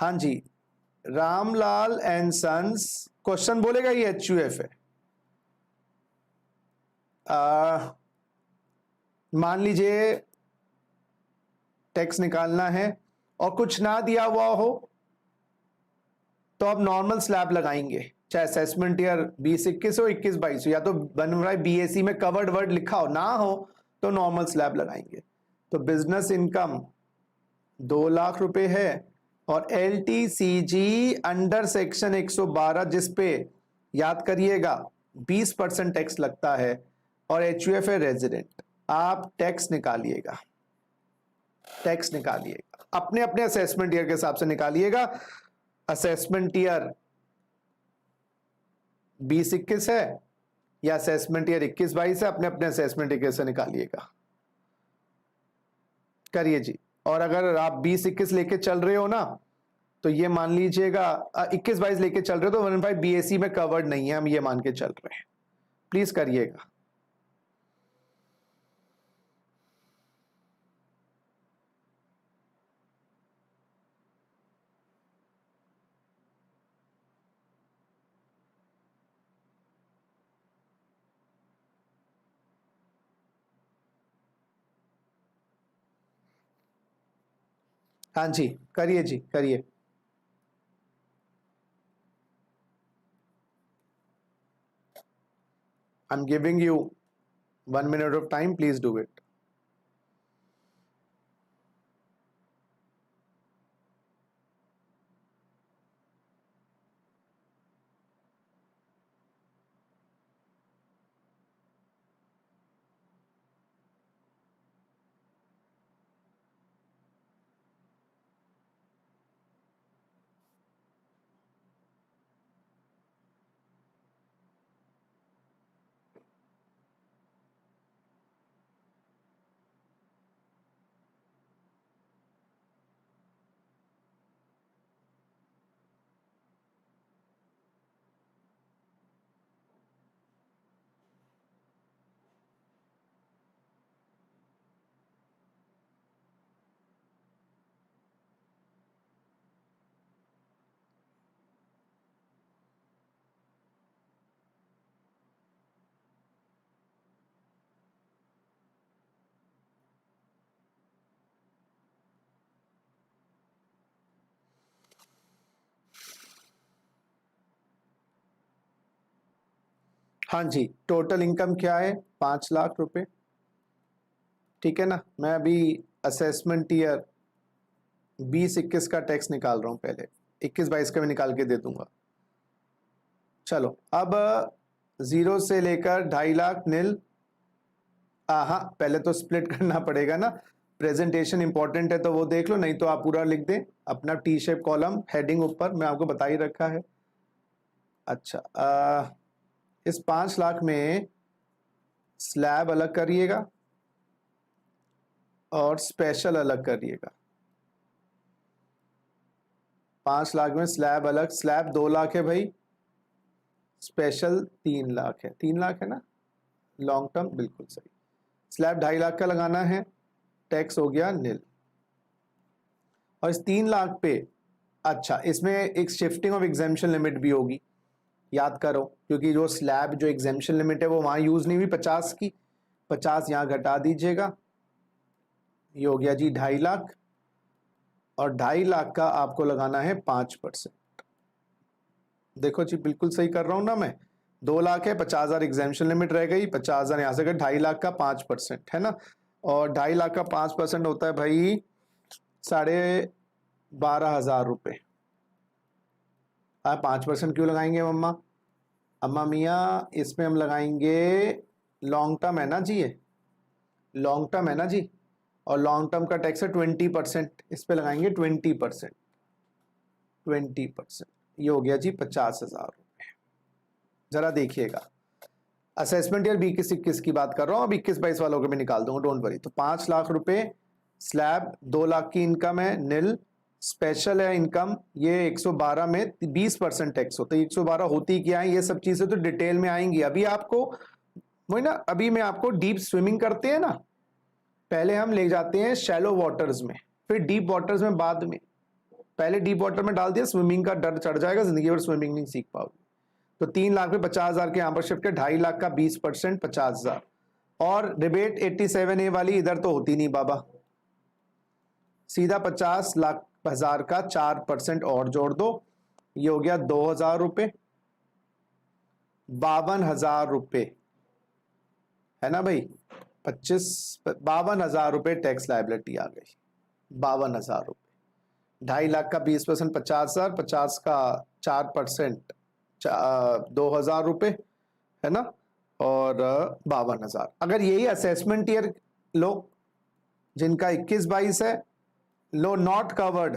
S1: हाँ जी, रामलाल एंड सन्स, क्वेश्चन बोलेगा ये HUF है। मान लीजिए टैक्स निकालना है और कुछ ना दिया हुआ हो, तो अब नॉर्मल स्लैब लगाएंगे, चाहे असेसमेंट ईयर 20-21 हो, 21-22 हो, या तो बन रहा है BAC में कवर्ड वर्ड लिखा हो, ना हो तो नॉर्मल स्लैब लगाएंगे। तो बिजनेस इनकम 2 लाख रुपए है, और LTCG अंडर सेक्शन 112 जिसपे याद करिएगा 20% टैक्स लगता है, और HUF है रेजिडेंट। आप टैक्स निकालिएगा, टैक्स निकालिएगा अपने अपने असेसमेंट ईयर के हिसाब से निकालिएगा। असेसमेंट ईयर 20-21 है या असेसमेंट ईयर 21-22 है, अपने अपने असेसमेंट ईयर से निकालिएगा, करिए जी। और अगर आप 20-21 लेके चल रहे हो ना, तो ये मान लीजिएगा 21-22 लेके चल रहे हो तो 15 BAC में कवर्ड नहीं है, हम ये मान के चल रहे हैं, प्लीज करिएगा। हाँ जी करिए जी, करिए। I am giving you 1 minute of time, please do it. हाँ जी, टोटल इनकम क्या है? 5 लाख रुपए। ठीक है ना, मैं अभी असेसमेंट ईयर 20-21 का टैक्स निकाल रहा हूं, पहले 21-22 का मैं निकाल के दे दूंगा। चलो अब 0 से लेकर 2.5 लाख नील। हाँ, पहले तो स्प्लिट करना पड़ेगा ना, प्रेजेंटेशन इंपॉर्टेंट है तो वो देख लो, नहीं तो आप पूरा लिख दें अपना टी शेप कॉलम, हेडिंग ऊपर मैं आपको बता ही रखा है। अच्छा, इस 5 लाख में स्लैब अलग करिएगा और स्पेशल अलग करिएगा। 5 लाख में स्लैब अलग, स्लैब 2 लाख है भाई, स्पेशल 3 लाख है। 3 लाख है ना, लॉन्ग टर्म, बिल्कुल सही। स्लैब 2.5 लाख का लगाना है, टैक्स हो गया नील। और इस 3 लाख पे, अच्छा इसमें एक शिफ्टिंग ऑफ एग्जेम्पशन लिमिट भी होगी, याद करो, क्योंकि जो स्लैब जो एग्जेम्पशन लिमिट है वो वहां यूज नहीं हुई 50 की, 50 यहां घटा दीजिएगा, ये हो गया जी 2.5 लाख। और 2.5 लाख का आपको लगाना है 5%। देखो जी बिल्कुल सही कर रहा हूं ना मैं, 2 लाख है, 50,000 एग्जेम्पशन लिमिट रह गई, 50,000 यहां से गए, 2.5 लाख का 5% है ना, और 2.5 लाख का 5% होता है भाई 12,500 रुपये। 5% क्यों लगाएंगे मम्मा? अम्मा मियाँ इसमें हम लगाएंगे, लॉन्ग टर्म है ना जी, ये लॉन्ग टर्म है ना जी, और लॉन्ग टर्म का टैक्स है 20%, इस पे लगाएंगे 20%। 20%, ये हो गया जी 50,000 रुपये। जरा देखिएगा, असेसमेंट ईयर 20-21 की बात कर रहा हूँ, अब 21-22 वालों के मैं निकाल दूंगा, डोंट वरी। तो 5 लाख रुपए स्लैब, 2 लाख की इनकम है नील, स्पेशल है इनकम, ये 112 में 20% टैक्स होता है। 112 होती क्या है, ये सब चीजें तो डिटेल में आएंगी, अभी आपको वही ना, अभी मैं आपको डीप स्विमिंग करते हैं ना, पहले हम ले जाते हैं शैलो वाटर्स में, फिर डीप वाटर्स में बाद में। पहले डीप वाटर में डाल दिया, स्विमिंग का डर चढ़ जाएगा, जिंदगी भर स्विमिंग नहीं सीख पाओगे। तो 3 लाख में 50,000 के यहां पर शिफ्ट है, 2.5 लाख का 20% 50,000, और रिबेट 87A वाली इधर तो होती नहीं बाबा, सीधा 50,00,000 का 4% और जोड़ दो, ये हो गया 2,000 रुपए, 52,000 रुपए है ना भाई, 52,000 रुपए टैक्स लायबिलिटी आ गई, 52,000 रुपए। 2.5 लाख का 20% 50,000, 50 का 4% 2,000 रुपए है ना, और 52,000। अगर यही असेसमेंट ईयर लो, जिनका 21-22 है, लो नॉट कवर्ड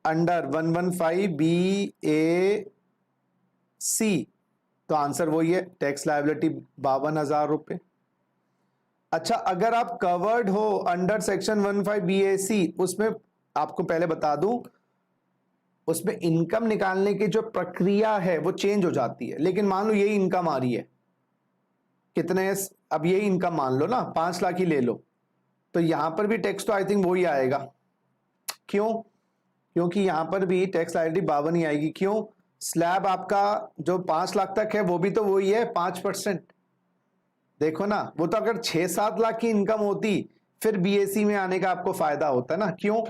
S1: अंडर 115BAC, तो आंसर वही है, टैक्स लायबिलिटी 52,000 रुपए। अच्छा, अगर आप कवर्ड हो अंडर सेक्शन 15BAC, उसमें आपको पहले बता दूं, उसमें इनकम निकालने की जो प्रक्रिया है वो चेंज हो जाती है, लेकिन मान लो यही इनकम आ रही है, कितने, अब यही इनकम मान लो ना, 5 लाख ही ले लो, तो यहां पर भी टैक्स तो आई थिंक वही आएगा। क्यों? क्योंकि यहां पर भी टैक्स लायबिलिटी 52 ही आएगी। क्यों? स्लैब आपका जो 5 लाख तक है वो भी तो वही है 5%। देखो ना, वो तो अगर 6-7 लाख की इनकम होती फिर बीएसी में आने का आपको फायदा होता ना। क्यों?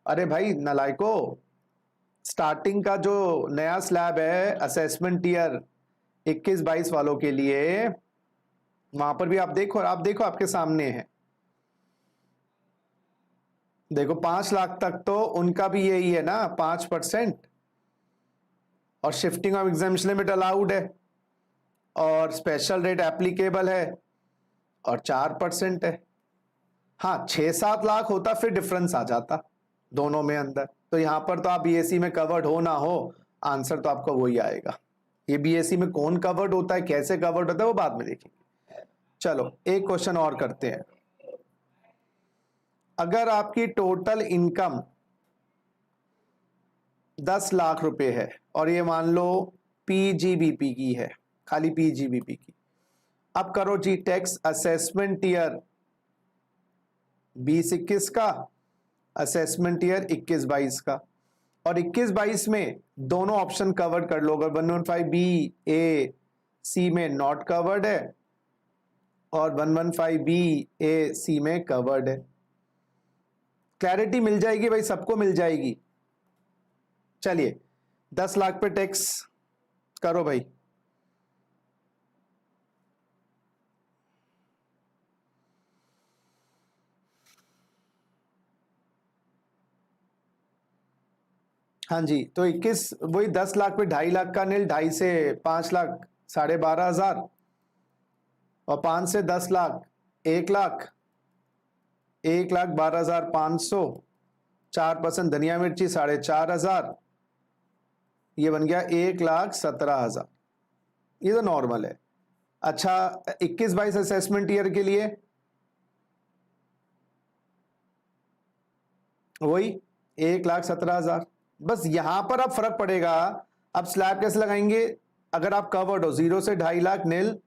S1: अरे भाई नलायको, स्टार्टिंग का जो नया स्लैब है असेसमेंट ईयर 21-22 वालों के लिए, वहां पर भी आप देखो, आपके सामने है, देखो 5 लाख तक तो उनका भी यही है ना 5%, और shifting of exemption limit allowed है, और स्पेशल रेट एप्लीकेबल है, और 4% है। हाँ, 6-7 लाख होता फिर डिफरेंस आ जाता दोनों में अंदर, तो यहां पर तो आप बीएससी में कवर्ड हो ना हो, आंसर तो आपका वही आएगा। ये बीएससी में कौन कवर्ड होता है, कैसे कवर्ड होता है, वो बाद में देखेंगे। चलो एक क्वेश्चन और करते हैं। अगर आपकी टोटल इनकम 10 लाख रुपए है, और ये मान लो पीजीबीपी की है, खाली पीजीबीपी की, अब करो जी टैक्स असेसमेंट ईयर 20-21 का, असेसमेंट ईयर 21-22 का, और 21-22 में दोनों ऑप्शन कवर कर लो। अगर 115BAC में नॉट कवर्ड है और 115BAC में कवर्ड है, क्लैरिटी मिल जाएगी भाई, सबको मिल जाएगी। चलिए 10 लाख पे टैक्स करो भाई, हाँ जी, तो 21 वही 10 लाख पे 2.5 लाख का नील, 2.5 से 5 लाख 12,500 और 5 से 10 लाख 1 लाख, 1,12,500, 4% धनिया मिर्ची 4,500, ये बन गया 1,17,000। ये तो नॉर्मल है। अच्छा 21-22 असेसमेंट ईयर के लिए वही 1,17,000। बस यहां पर अब फर्क पड़ेगा। अब स्लैब कैसे लगाएंगे? अगर आप कवर्ड हो 0 से 2.5 लाख नील,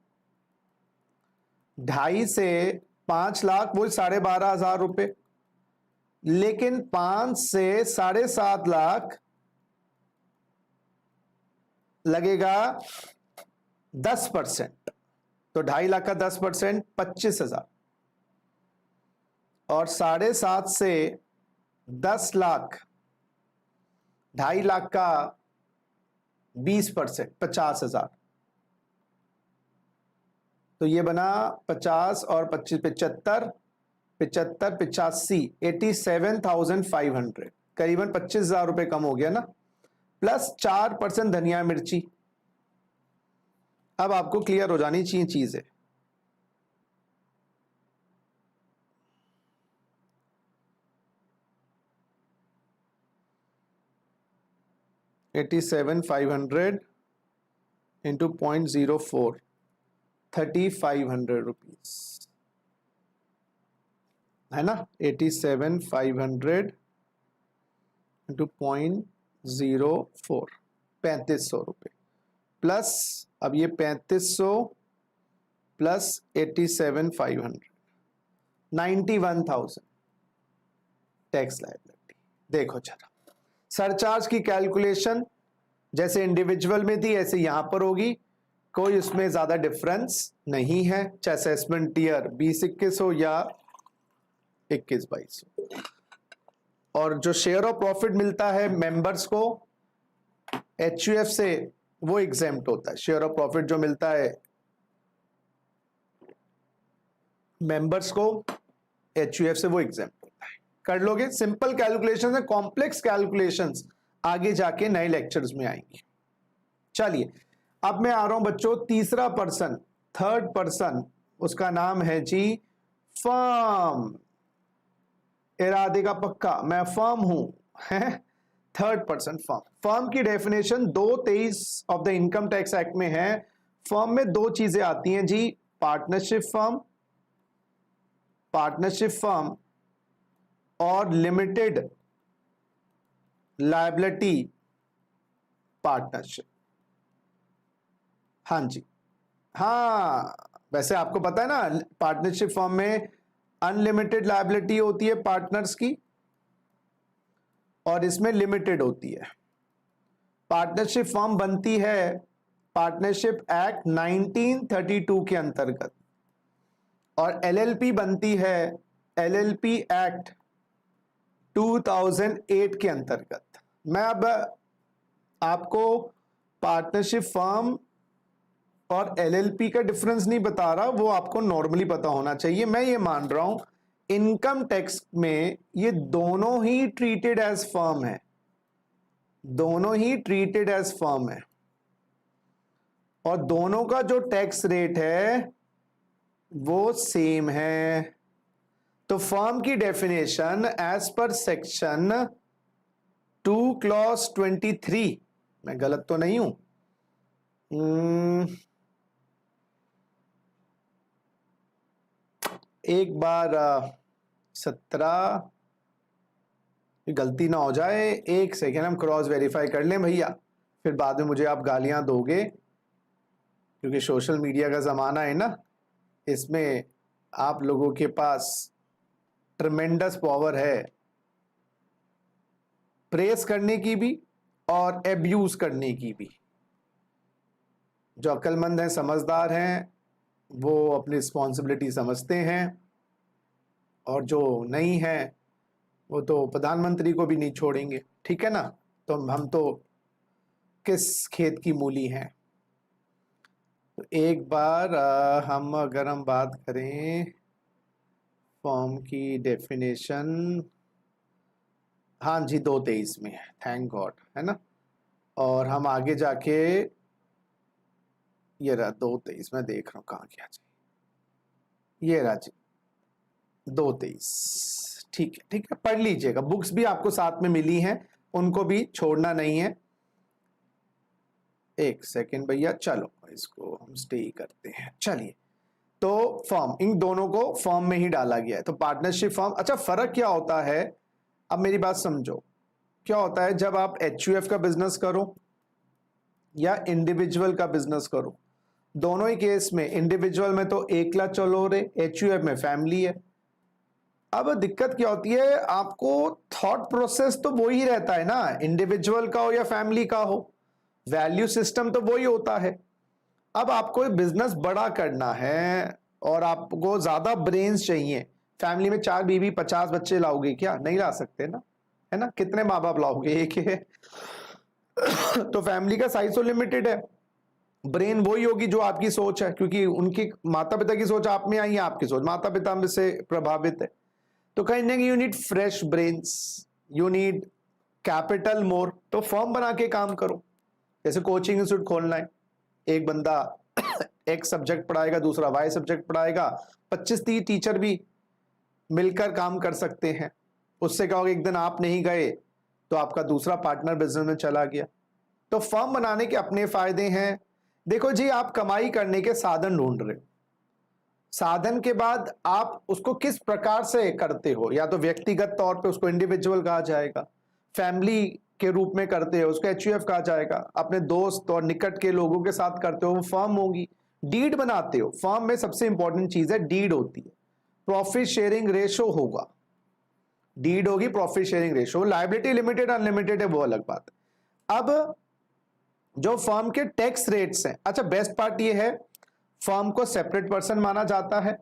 S1: 2.5 से 5 लाख वो 12,500 रुपए, लेकिन 5 से 7.5 लाख लगेगा 10%, तो 2.5 लाख का 10% 25,000 और 7.5 से 10 लाख 2.5 लाख का 20% 50,000, तो ये बना 50 और 25 75 75 85 87,500, करीबन 25,000 रुपए कम हो गया ना, प्लस 4% धनिया मिर्ची। अब आपको क्लियर हो जानी चाहिए चीजें। $87,500 इंटू 0.04 3,500 रुपीज है ना। 87,500 इंटू 0.04 3500 रुपये, प्लस अब ये 3500 प्लस 87,500 91,000 टैक्स लायबिलिटी। देखो जरा, सरचार्ज की कैलकुलेशन जैसे इंडिविजुअल में थी ऐसे यहां पर होगी, कोई उसमें ज्यादा डिफरेंस नहीं है, चाहे असेसमेंट ईयर 20-21 हो या 21-22 हो। और जो शेयर ऑफ प्रॉफिट मिलता है मेंबर्स को एचयूएफ से, वो एग्जेम्प्ट होता है। शेयर ऑफ प्रॉफिट जो मिलता है मेंबर्स को एचयूएफ से, वो एग्जेम्प्ट होता है। कर लोगे, सिंपल कैलकुलेशन है। कॉम्प्लेक्स कैलकुलेशंस आगे जाके नए लेक्चर्स में आएंगे। चलिए अब मैं आ रहा हूं बच्चों तीसरा पर्सन, थर्ड पर्सन, उसका नाम है जी फर्म। इरादे का पक्का, मैं फर्म हूं, है थर्ड पर्सन फर्म। फर्म की definition 223 of the income tax act में है। फर्म में दो चीजें आती हैं जी, पार्टनरशिप फर्म, पार्टनरशिप फर्म और लिमिटेड लायबिलिटी पार्टनरशिप। हाँ जी, हाँ वैसे आपको पता है ना, पार्टनरशिप फर्म में अनलिमिटेड लायबिलिटी होती है पार्टनर्स की और इसमें लिमिटेड होती है। पार्टनरशिप फर्म बनती है पार्टनरशिप एक्ट 1932 के अंतर्गत और एलएलपी बनती है एलएलपी एक्ट 2008 के अंतर्गत। मैं अब आपको पार्टनरशिप फर्म और एलएलपी का डिफरेंस नहीं बता रहा, वो आपको नॉर्मली पता होना चाहिए। मैं ये मान रहा हूं इनकम टैक्स में ये दोनों ही ट्रीटेड एज फर्म है, दोनों ही ट्रीटेड एज फर्म है और दोनों का जो टैक्स रेट है वो सेम है। तो फर्म की definition as per section 2 clause 23, मैं गलत तो नहीं हूं, एक बार 17, गलती ना हो जाए, एक सेकेंड हम क्रॉस वेरीफाई कर लें भैया, फिर बाद में मुझे आप गालियां दोगे, क्योंकि सोशल मीडिया का ज़माना है ना, इसमें आप लोगों के पास ट्रमेंडस पावर है प्रेस करने की भी और एब्यूज करने की भी। जो अक्लमंद हैं, समझदार हैं, वो अपनी रिस्पॉन्सिबिलिटी समझते हैं और जो नहीं है वो तो प्रधानमंत्री को भी नहीं छोड़ेंगे, ठीक है ना। तो हम तो किस खेत की मूली हैं। तो एक बार अगर हम बात करें फॉर्म की डेफिनेशन, हाँ जी 2/23 में है, थैंक गॉड, है ना। और हम आगे जाके ये रहा 2/23, मैं देख रहा हूँ कहाँ गया जी, ये रहा जी 2/23। ठीक है ठीक है, पढ़ लीजिएगा, बुक्स भी आपको साथ में मिली हैं, उनको भी छोड़ना नहीं है। एक सेकेंड भैया, चलो इसको हम स्टे करते हैं। चलिए, तो फर्म, इन दोनों को फर्म में ही डाला गया है, तो पार्टनरशिप फर्म। अच्छा, फर्क क्या होता है, अब मेरी बात समझो, क्या होता है जब आप एचयूएफ का बिजनेस करो या इंडिविजुअल का बिजनेस करो, दोनों ही केस में इंडिविजुअल में तो 1 लाख चलो रहे, एचयूएफ में फैमिली है। अब दिक्कत क्या होती है, आपको थॉट प्रोसेस तो वो ही रहता है ना, इंडिविजुअल का हो या फैमिली का हो, वैल्यू सिस्टम तो वही होता है। अब आपको बिजनेस बड़ा करना है और आपको ज्यादा ब्रेन्स चाहिए। फैमिली में 4 बीवी 50 बच्चे लाओगे क्या? नहीं ला सकते ना, है ना। कितने माँ बाप लाओगे? एक है। तो फैमिली का साइज तो लिमिटेड है, ब्रेन वही होगी जो आपकी सोच है, क्योंकि उनकी माता पिता की सोच आप में आई है, आपकी सोच माता पिता में से प्रभावित है। तो कहीं ना कहीं you need fresh brains, you need capital more, तो फर्म बना के काम करो। जैसे कोचिंग इंस्टीट्यूट खोलना है, एक बंदा एक्स सब्जेक्ट पढ़ाएगा, दूसरा वाई सब्जेक्ट पढ़ाएगा, 25-30 टीचर भी मिलकर काम कर सकते हैं। उससे क्या होगा, एक दिन आप नहीं गए तो आपका दूसरा पार्टनर बिजनेस में चला गया। तो फर्म बनाने के अपने फायदे हैं। देखो जी, आप कमाई करने के साधन ढूंढ रहे हो, साधन के बाद आप उसको किस प्रकार से करते हो, या तो व्यक्तिगत तौर पे उसको इंडिविजुअल कहा जाएगा, फैमिली के रूप में करते हो उसको एचयूएफ कहा जाएगा, अपने दोस्त और निकट के लोगों के साथ करते हो वो फर्म होगी, डीड बनाते हो। फर्म में सबसे इंपॉर्टेंट चीज है डीड होती है, प्रॉफिट शेयरिंग रेशो होगा, डीड होगी, profit sharing ratio. Liability limited unlimited है वो अलग बात है। अब जो फर्म के टैक्स रेट्स हैं, अच्छा बेस्ट पार्ट ये है, फर्म को सेपरेट पर्सन माना जाता है,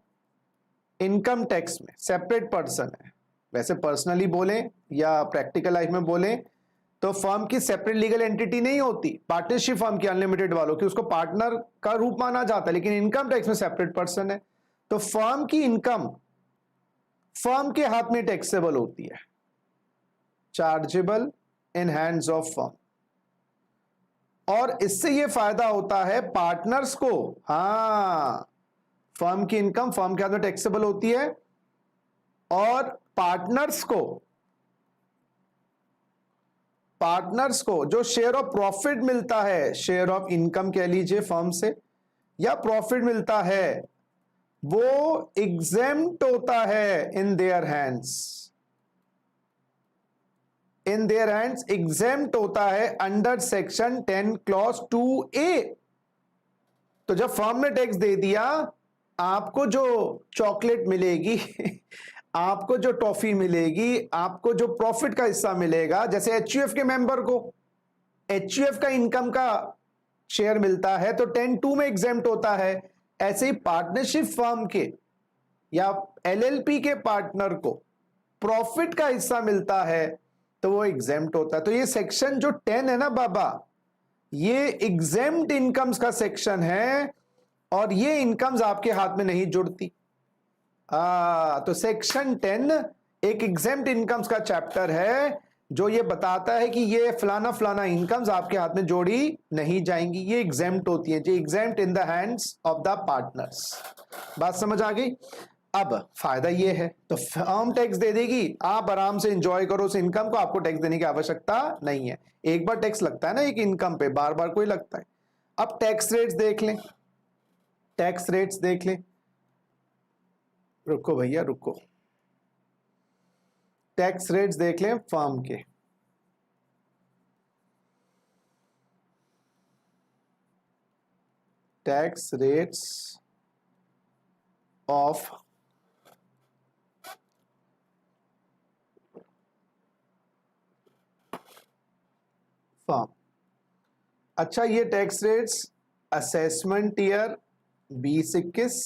S1: इनकम टैक्स में सेपरेट पर्सन है। वैसे पर्सनली बोले या प्रैक्टिकल लाइफ में बोले तो फर्म की सेपरेट लीगल एंटिटी नहीं होती, पार्टनरशिप फर्म की अनलिमिटेड वालों की, उसको पार्टनर का रूप माना जाता है, लेकिन इनकम टैक्स में सेपरेट पर्सन है। तो फर्म की इनकम फर्म के हाथ में टैक्सेबल होती है, chargeable in hands of firm. और इससे यह फायदा होता है पार्टनर्स को, हाँ, फर्म की इनकम फर्म के हाथ में टैक्सेबल होती है, और पार्टनर्स को जो शेयर ऑफ प्रॉफिट मिलता है, शेयर ऑफ इनकम कह लीजिए फर्म से, या प्रॉफिट मिलता है, वो एग्जेम्प्ट होता है इन देयर हैंड्स, एग्जेम्प्ट होता है अंडर सेक्शन 10 क्लॉज 2A। तो जब फर्म ने टैक्स दे दिया, आपको जो चॉकलेट मिलेगी आपको जो टॉफी मिलेगी, आपको जो प्रॉफिट का हिस्सा मिलेगा, जैसे एचयूएफ के मेंबर को एचयूएफ का इनकम का शेयर मिलता है तो 10(2) में एग्जेम्प्ट होता है, ऐसे ही पार्टनरशिप फर्म के या एलएलपी के पार्टनर को प्रॉफिट का हिस्सा मिलता है तो वो एग्जेम्प्ट होता है। तो ये सेक्शन जो 10 है ना बाबा, ये एग्जेम्प्ट इनकम्स का सेक्शन है, और ये इनकम्स आपके हाथ में नहीं जुड़ती। तो सेक्शन 10 एक एग्जेम्प्ट इनकम्स का चैप्टर है, जो ये बताता है कि ये फलाना फलाना इनकम्स आपके हाथ में जोड़ी नहीं जाएंगी, ये एग्जेम्प्ट होती है, जो exempt in the hands of the partners. बात समझ आ गई? अब फायदा ये है, तो फर्म टैक्स दे देगी, आप आराम से एंजॉय करो उस इनकम को, आपको टैक्स देने की आवश्यकता नहीं है। एक बार टैक्स लगता है ना एक इनकम पे, बार बार कोई लगता है। अब टैक्स रेट्स देख लें, टैक्स रेट्स देख लें, रुको भैया रुको, टैक्स रेट्स देख लें फर्म के। Tax rates of firm. अच्छा, ये tax rates assessment year 20-21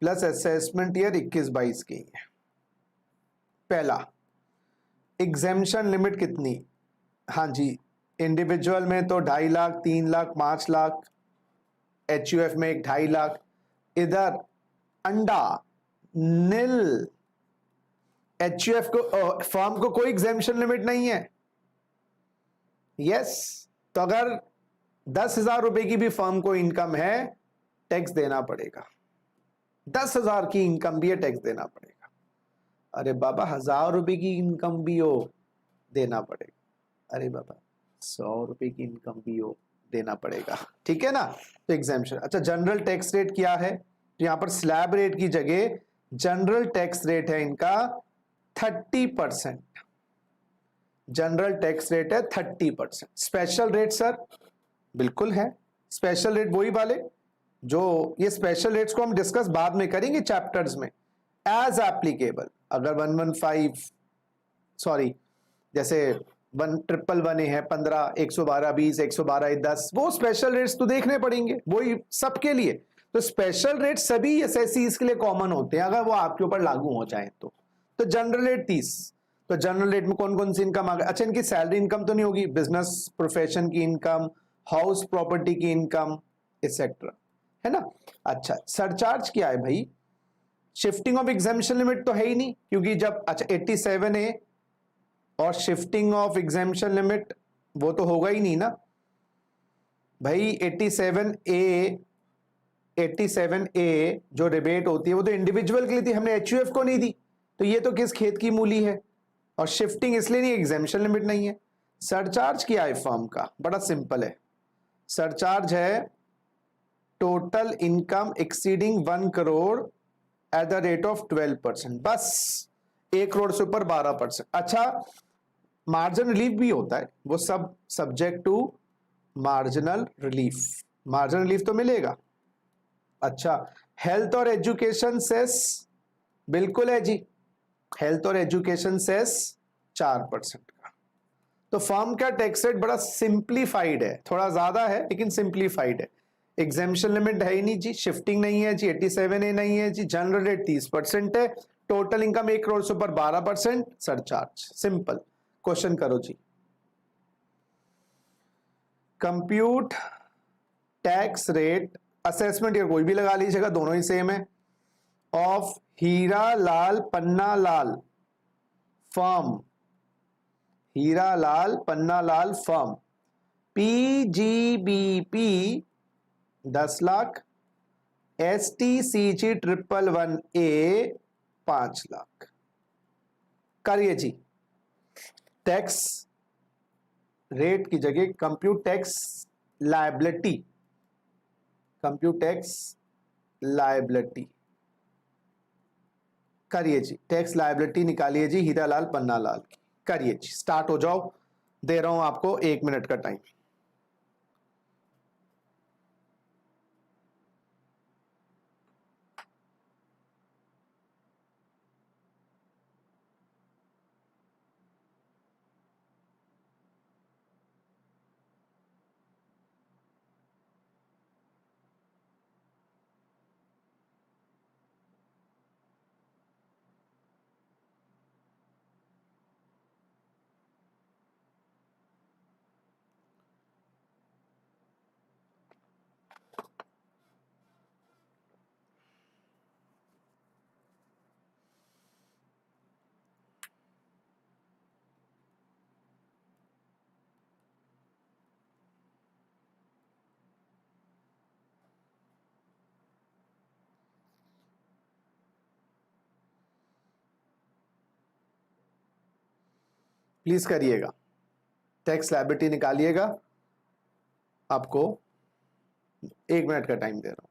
S1: plus assessment year 21-22 की है। पहला, एग्जेम्पशन लिमिट कितनी? हाँ जी, इंडिविजुअल में तो 2.5 लाख, 3 लाख, 5 लाख, एचयूएफ में 2.5 लाख। इधर अंडा निल, एचयूएफ को फर्म को कोई एग्जेम्पशन लिमिट नहीं है। यस, तो अगर 10,000 रुपए की भी फर्म को इनकम है, टैक्स देना पड़ेगा। 10,000 की इनकम भी है, टैक्स देना पड़ेगा। अरे बाबा 1,000 रुपए की इनकम भी हो, देना पड़ेगा। अरे बाबा 100 रुपए की इनकम भी हो, देना पड़ेगा। ठीक है ना, तो एग्जाम्पशन। अच्छा, जनरल टैक्स रेट क्या है? तो यहां पर स्लैब रेट की जगह जनरल टैक्स रेट है इनका 30%। जनरल टैक्स रेट है 30%। स्पेशल रेट सर, बिल्कुल है। स्पेशल रेट वही वाले जो, ये स्पेशल रेट्स को हम डिस्कस बाद में करेंगे चैप्टर्स में। एज एप्लीकेबल, अगर 115 सॉरी जैसे 1,111 है 15, 112 20, 112 10, वो स्पेशल रेट्स तो देखने पड़ेंगे, वही सबके लिए। तो स्पेशल रेट सभी एसएससीज के लिए कॉमन होते हैं अगर वो आपके ऊपर लागू हो जाए तो जनरल रेट 30। तो जनरल रेट में कौन कौन सी इनकम आ गई? अच्छा, इनकी सैलरी इनकम तो नहीं होगी, बिजनेस प्रोफेशन की इनकम, हाउस प्रॉपर्टी की इनकम एक्सेट्रा, है ना। अच्छा, सरचार्ज क्या है भाई? शिफ्टिंग ऑफ एग्जामिशन लिमिट तो है ही नहीं, क्योंकि जब अच्छा 87 है और शिफ्टिंग ऑफ एग्जामिशन लिमिट वो तो होगा ही नहीं ना भाई। 87A जो रिबेट होती है वो तो इंडिविजुअल के लिए थी, हमने एचयूएफ को नहीं दी। तो ये तो किस खेत की मूली है? और शिफ्टिंग इसलिए नहीं, एग्जामिशन लिमिट नहीं है। सरचार्ज क्या है फर्म का? बड़ा सिंपल है। सरचार्ज है total income exceeding 1 crore at the rate of 12%। बस 1 करोड़ से ऊपर 12%। अच्छा, मार्जिन रिलीफ भी होता है, वो सब subject to marginal relief. Marginal relief तो मिलेगा। अच्छा, हेल्थ और एजुकेशन सेस बिल्कुल है जी, हेल्थ और एजुकेशन सेस 4% का। तो फर्म का टैक्स रेट बड़ा सिंप्लीफाइड है, थोड़ा ज्यादा है लेकिन सिंप्लीफाइड है। एग्जामिशन लिमिट है ही नहीं जी, शिफ्टिंग नहीं है जी, 87A नहीं है जी, जनरल रेट 30% है, टोटल इनकम 1 करोड़ से ऊपर 12%, सरचार्ज। सिंपल। क्वेश्चन करो जी। Compute tax rate, assessment year कोई भी लगा लीजिएगा, दोनों ही सेम है, of Hira Lal Panna Lal firm, Hira Lal Panna Lal firm, PGBP 10 lakh, STCG 111A 5 lakh. करिए जी। टैक्स रेट की जगह compute tax liability, compute tax liability करिए जी। टैक्स लायबिलिटी निकालिए जी हीरालाल पन्नालाल की। करिए जी, स्टार्ट हो जाओ, दे रहा हूं आपको 1 मिनट का टाइम। प्लीज करिएगा, टैक्स लायबिलिटी निकालिएगा, आपको 1 मिनट का टाइम दे रहा हूं।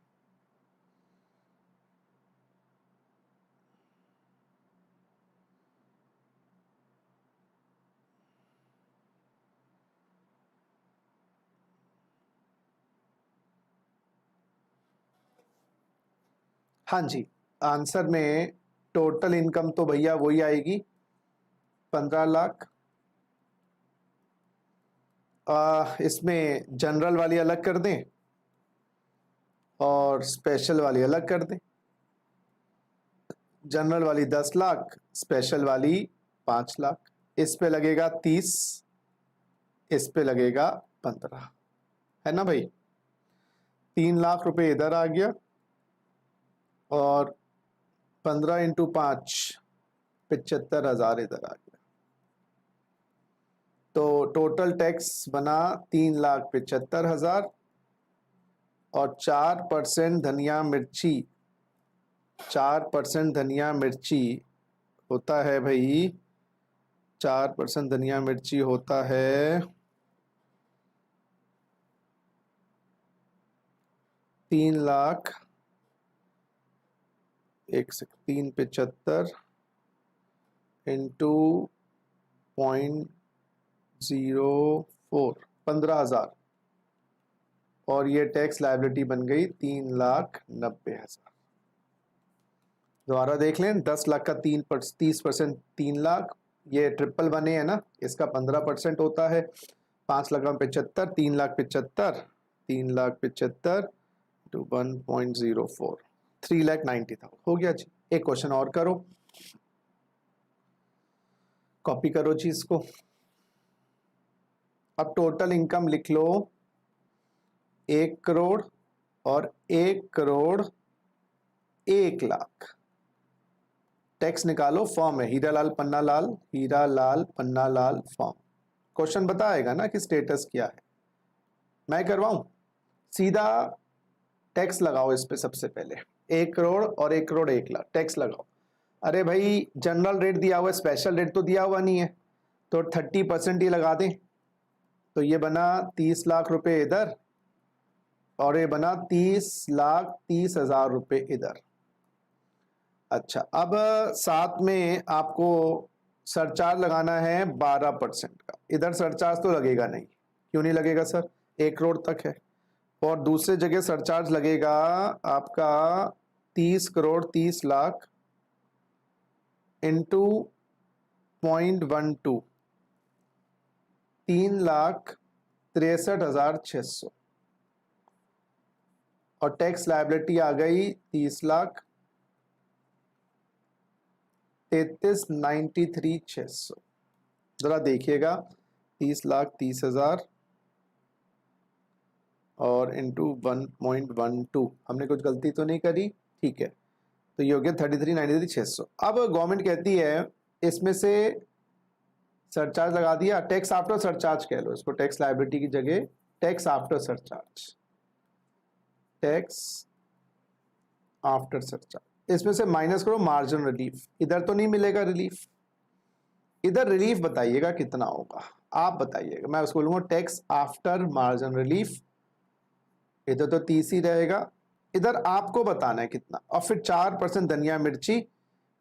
S1: हाँ जी, आंसर में टोटल इनकम तो भैया वही आएगी 15 लाख। इसमें जनरल वाली अलग कर दें और स्पेशल वाली अलग कर दें। जनरल वाली 10 लाख, स्पेशल वाली 5 लाख। इस पे लगेगा 30, इस पे लगेगा 15, है ना भाई। 3 लाख रुपए इधर आ गया और 15 × 5 75,000 इधर आ गया, तो टोटल टैक्स बना 3,75,000 और 4% धनिया मिर्ची, 4% धनिया मिर्ची होता है भाई, 4% धनिया मिर्ची होता है 3,00,000, 375 इंटू 0.04, 15,000 और ये टैक्स लायबिलिटी बन गई 3,90,000। दोबारा देख लें, 10 लाख का 30%, 3,00,000, ये ट्रिपल बने है ना, इसका 15% होता है, 5 लाख 75, 3,75,000, 3,75,000 टू 1.04, 3,90,000 हो गया जी। एक क्वेश्चन और करो, कॉपी करो जी इसको। अब टोटल इनकम लिख लो 1 करोड़ और 1 करोड़ 1 लाख। टैक्स निकालो, फॉर्म है हीरालाल पन्नालाल, हीरालाल पन्नालाल फॉर्म। क्वेश्चन बताएगा ना कि स्टेटस क्या है, मैं करवाऊं? सीधा टैक्स लगाओ इस पे, सबसे पहले 1 करोड़ और 1 करोड़ 1 लाख टैक्स लगाओ। अरे भाई जनरल रेट दिया हुआ है, स्पेशल रेट तो दिया हुआ नहीं है, तो 30% ही लगा दें, तो ये बना 30 लाख रुपए इधर और ये बना 30,30,000 रुपए इधर। अच्छा, अब साथ में आपको सरचार्ज लगाना है 12% का। इधर सरचार्ज तो लगेगा नहीं, क्यों नहीं लगेगा सर, 1 करोड़ तक है, और दूसरे जगह सरचार्ज लगेगा आपका 30 करोड़ 30 लाख इंटू 0.12, 3,63,600 और टैक्स लायबिलिटी आ गई 30 लाख 33,93,600। जरा देखिएगा, 30,30,000 और इंटू 1.12, हमने कुछ गलती तो नहीं करी, ठीक है, तो ये हो गया 33,93,600। अब गवर्नमेंट कहती है इसमें से सरचार्ज लगा दिया, टैक्स आफ्टर सरचार्ज कह लो इसको, टैक्स लायबिलिटी की जगह tax after surcharge, tax after surcharge. इसमें से माइनस करो मार्जिन रिलीफ, इधर तो नहीं मिलेगा रिलीफ, इधर रिलीफ बताइएगा कितना होगा, आप बताइएगा, मैं उसको बोलूंगा टैक्स आफ्टर मार्जिन रिलीफ, इधर तो 30 ही रहेगा, इधर आपको बताना है कितना, और फिर 4% धनिया मिर्ची,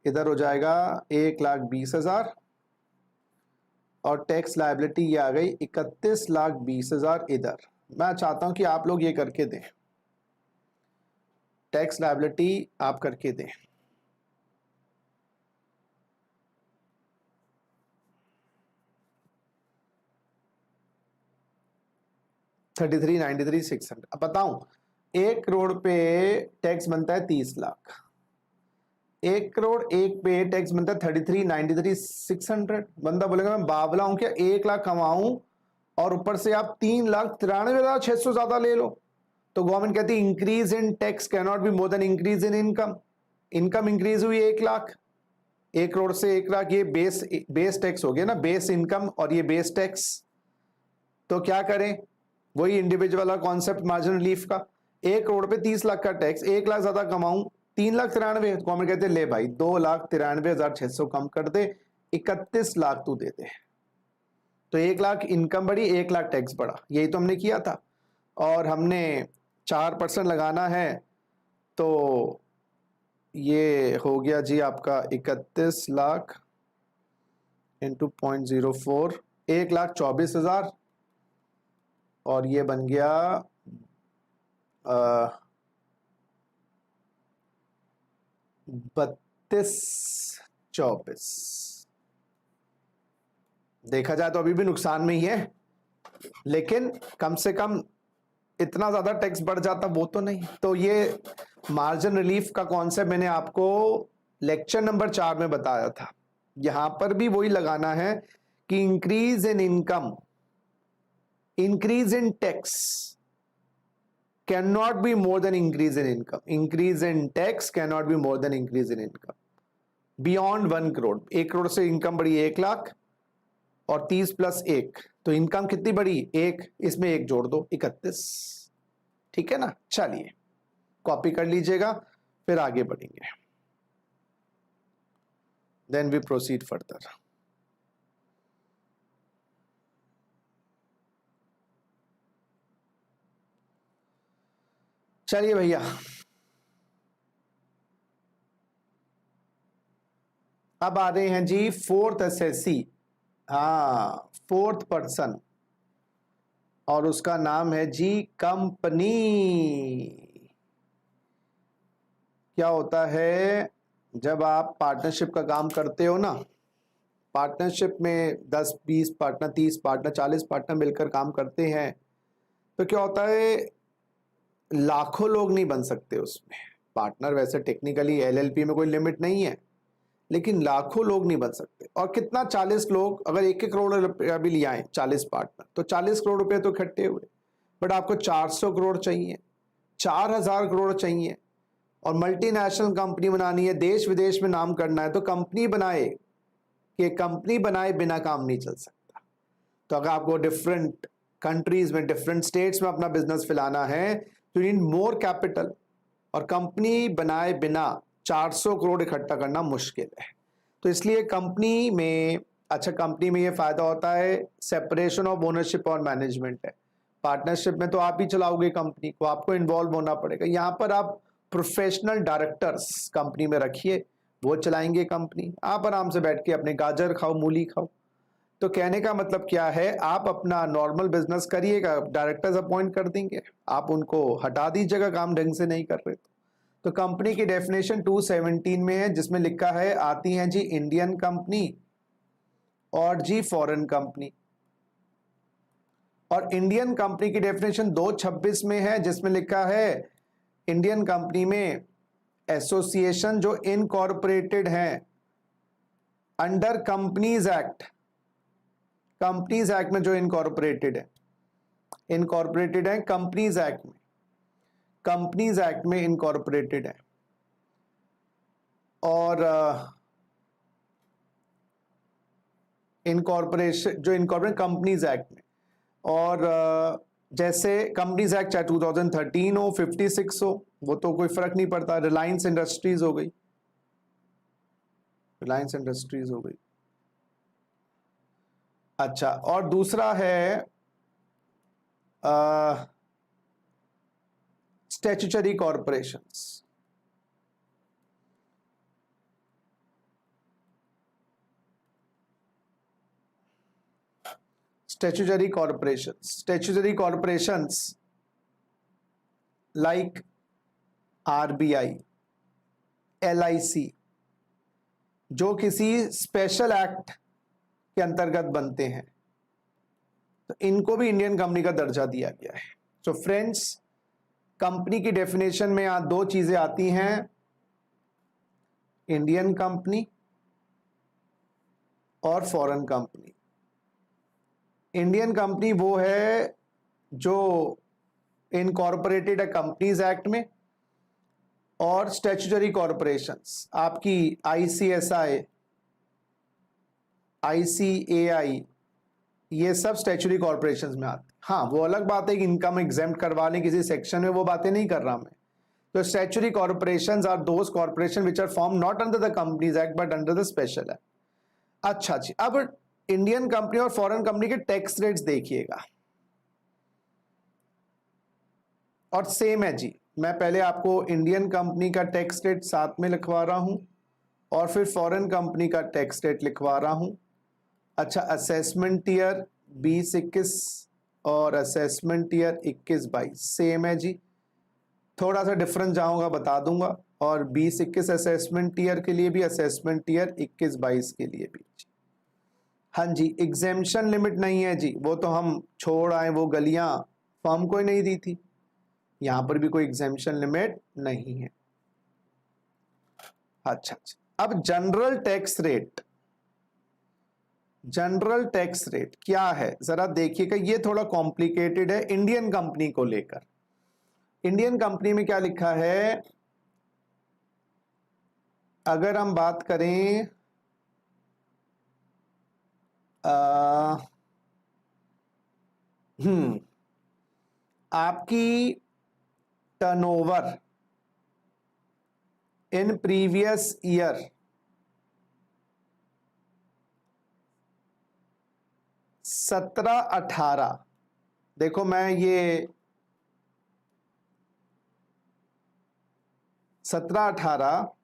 S1: इधर हो जाएगा 1,20,000 और टैक्स लायबिलिटी ये आ गई 31,20,000 इधर। मैं चाहता हूं कि आप लोग ये करके दें, टैक्स लायबिलिटी आप करके दें। $33,93,600। अब बताऊं, 1 करोड़ पे टैक्स बनता है 30 लाख, 1 करोड़ 1 पे टैक्स बनता है 33,93,600। बंदा बोलेगा मैं बावला हूं क्या, 1 लाख कमाऊं और ऊपर से आप 3,93,600 ज्यादा ले लो। तो गवर्नमेंट कहती है increase in tax can not be more than increase in income. Income increase हुई 1 लाख, 1 करोड़ से 1 लाख, ये बेस टैक्स हो गया ना, बेस इनकम और ये बेस टैक्स। तो क्या करें, वही इंडिविजुअल वाला कॉन्सेप्ट मार्जिन रिलीफ का, 1 करोड़ पे 30 लाख का टैक्स, 1 लाख ज्यादा कमाऊं 3,93,000, गवर्नमेंट कहते ले भाई 2,93,600 कम कर दे, 31 लाख तू दे दे। तो 1 लाख इनकम बढ़ी, 1 लाख टैक्स बढ़ा, यही तो हमने किया था। और हमने 4% लगाना है, तो ये हो गया जी आपका 31 लाख इंटू 0.04, 1,24,000 और ये बन गया 32,24। देखा जाए तो अभी भी नुकसान में ही है, लेकिन कम से कम इतना ज्यादा टैक्स बढ़ जाता वो तो नहीं। तो ये मार्जिन रिलीफ का कॉन्सेप्ट मैंने आपको लेक्चर नंबर 4 में बताया था। यहां पर भी वही लगाना है कि increase in income, increase in tax cannot be more than increase in income, increase in tax cannot be more than increase in income। Beyond 1 crore, 1 crore से इनकम बढ़ी 1 लाख और 30 प्लस 1, तो इनकम कितनी बढ़ी 1, इसमें 1 जोड़ दो 31। ठीक है ना, चलिए कॉपी कर लीजिएगा, फिर आगे बढ़ेंगे। Then we proceed further. चलिए भैया, अब आ रहे हैं जी फोर्थ एसएससी, हाँ फोर्थ पर्सन, और उसका नाम है जी कंपनी। क्या होता है जब आप पार्टनरशिप का काम करते हो ना, पार्टनरशिप में 10-20 पार्टनर, 30 पार्टनर, 40 पार्टनर मिलकर काम करते हैं, तो क्या होता है लाखों लोग नहीं बन सकते उसमें पार्टनर। वैसे टेक्निकली एलएलपी में कोई लिमिट नहीं है, लेकिन लाखों लोग नहीं बन सकते। और कितना 40 लोग अगर 1-1 करोड़ रुपया भी ले आए 40 पार्टनर, तो 40 करोड़ रुपए तो इकट्ठे हुए। बट आपको 400 करोड़ चाहिए, 4000 करोड़ चाहिए, और मल्टीनेशनल कंपनी बनानी है, देश विदेश में नाम करना है, तो कंपनी बनाए कि कंपनी बनाए बिना काम नहीं चल सकता। तो अगर आपको डिफरेंट कंट्रीज में, डिफरेंट स्टेट्स में अपना बिजनेस फैलाना है, तो यू नीड मोर कैपिटल, और कंपनी बनाए बिना 400 करोड़ इकट्ठा करना मुश्किल है। तो इसलिए कंपनी में, अच्छा कंपनी में ये फायदा होता है सेपरेशन ऑफ ओनरशिप और मैनेजमेंट है। पार्टनरशिप में तो आप ही चलाओगे कंपनी को, आपको इन्वॉल्व होना पड़ेगा। यहाँ पर आप प्रोफेशनल डायरेक्टर्स कंपनी में रखिए, वो चलाएंगे कंपनी, आप आराम से बैठ के अपने गाजर खाओ, मूली खाओ। तो कहने का मतलब क्या है, आप अपना नॉर्मल बिजनेस करिएगा, डायरेक्टर्स अपॉइंट कर देंगे, आप उनको हटा दीजिएगा काम ढंग से नहीं कर रहे तो कंपनी की डेफिनेशन 217 में है, जिसमें लिखा है, आती है जी इंडियन कंपनी और जी फॉरेन कंपनी। और इंडियन कंपनी की डेफिनेशन 226 में है, जिसमें लिखा है इंडियन कंपनी में एसोसिएशन जो इनकॉर्पोरेटेड हैं under companies act, companies act में जो इनकॉर्पोरेटेड है, इनकॉर्पोरेटेड है कंपनीज एक्ट में, कंपनीज एक्ट में इनकॉर्पोरेटेड है। और इनकॉर्पोरेशन जो इनकॉर्पोरेट कंपनीज एक्ट में, और जैसे कंपनीज एक्ट चाहे 2013 हो, 56 हो, वो तो कोई फर्क नहीं पड़ता। रिलायंस इंडस्ट्रीज हो गई, रिलायंस इंडस्ट्रीज हो गई। अच्छा, और दूसरा है statutory corporations. Statutory corporations, statutory corporations like RBI, LIC, जो किसी स्पेशल एक्ट के अंतर्गत बनते हैं, तो इनको भी इंडियन कंपनी का दर्जा दिया गया है। सो फ्रेंड्स, कंपनी की डेफिनेशन में यहां 2 चीजें आती हैं, इंडियन कंपनी और फॉरेन कंपनी। इंडियन कंपनी वो है जो इनकॉर्पोरेटेड है कंपनीज एक्ट में, और स्टैट्यूटरी कॉर्पोरेशंस आपकी आईसीएसआई, आईसीएआई, ये सब स्टैट्यूटरी कॉर्पोरेशंस में आते हैं। हाँ, वो अलग बात है कि इनकम एग्जेम्प्ट करवा लें किसी सेक्शन में, वो बातें नहीं कर रहा मैं। तो statutory corporations are those corporation which are form not under the companies act but under the special act. अच्छा जी, अब इंडियन कंपनी और फॉरेन कंपनी के टैक्स रेट्स देखिएगा, और सेम है जी। मैं पहले आपको इंडियन कंपनी का टैक्स रेट साथ में लिखवा रहा हूं, और फिर फॉरेन कंपनी का टैक्स रेट लिखवा रहा हूं। अच्छा, असेसमेंट ईयर 20-21 और असेसमेंट ईयर 21-22 सेम है जी। थोड़ा सा डिफरेंस जाऊंगा बता दूंगा, और 20-21 असेसमेंट ईयर के लिए भी, असेसमेंट ईयर 21-22 के लिए भी। हाँ जी, एग्जेम्पशन लिमिट नहीं है जी, वो तो हम छोड़ आए, वो गलियां फर्म को ही नहीं दी थी, यहां पर भी कोई एग्जेम्पशन लिमिट नहीं है। अच्छा, अब general tax rate, general tax rate क्या है जरा देखिएगा, ये थोड़ा कॉम्प्लिकेटेड है इंडियन कंपनी को लेकर। इंडियन कंपनी में क्या लिखा है, अगर हम बात करें आपकी टर्नओवर इन प्रीवियस ईयर 17-18, देखो मैं ये 17-18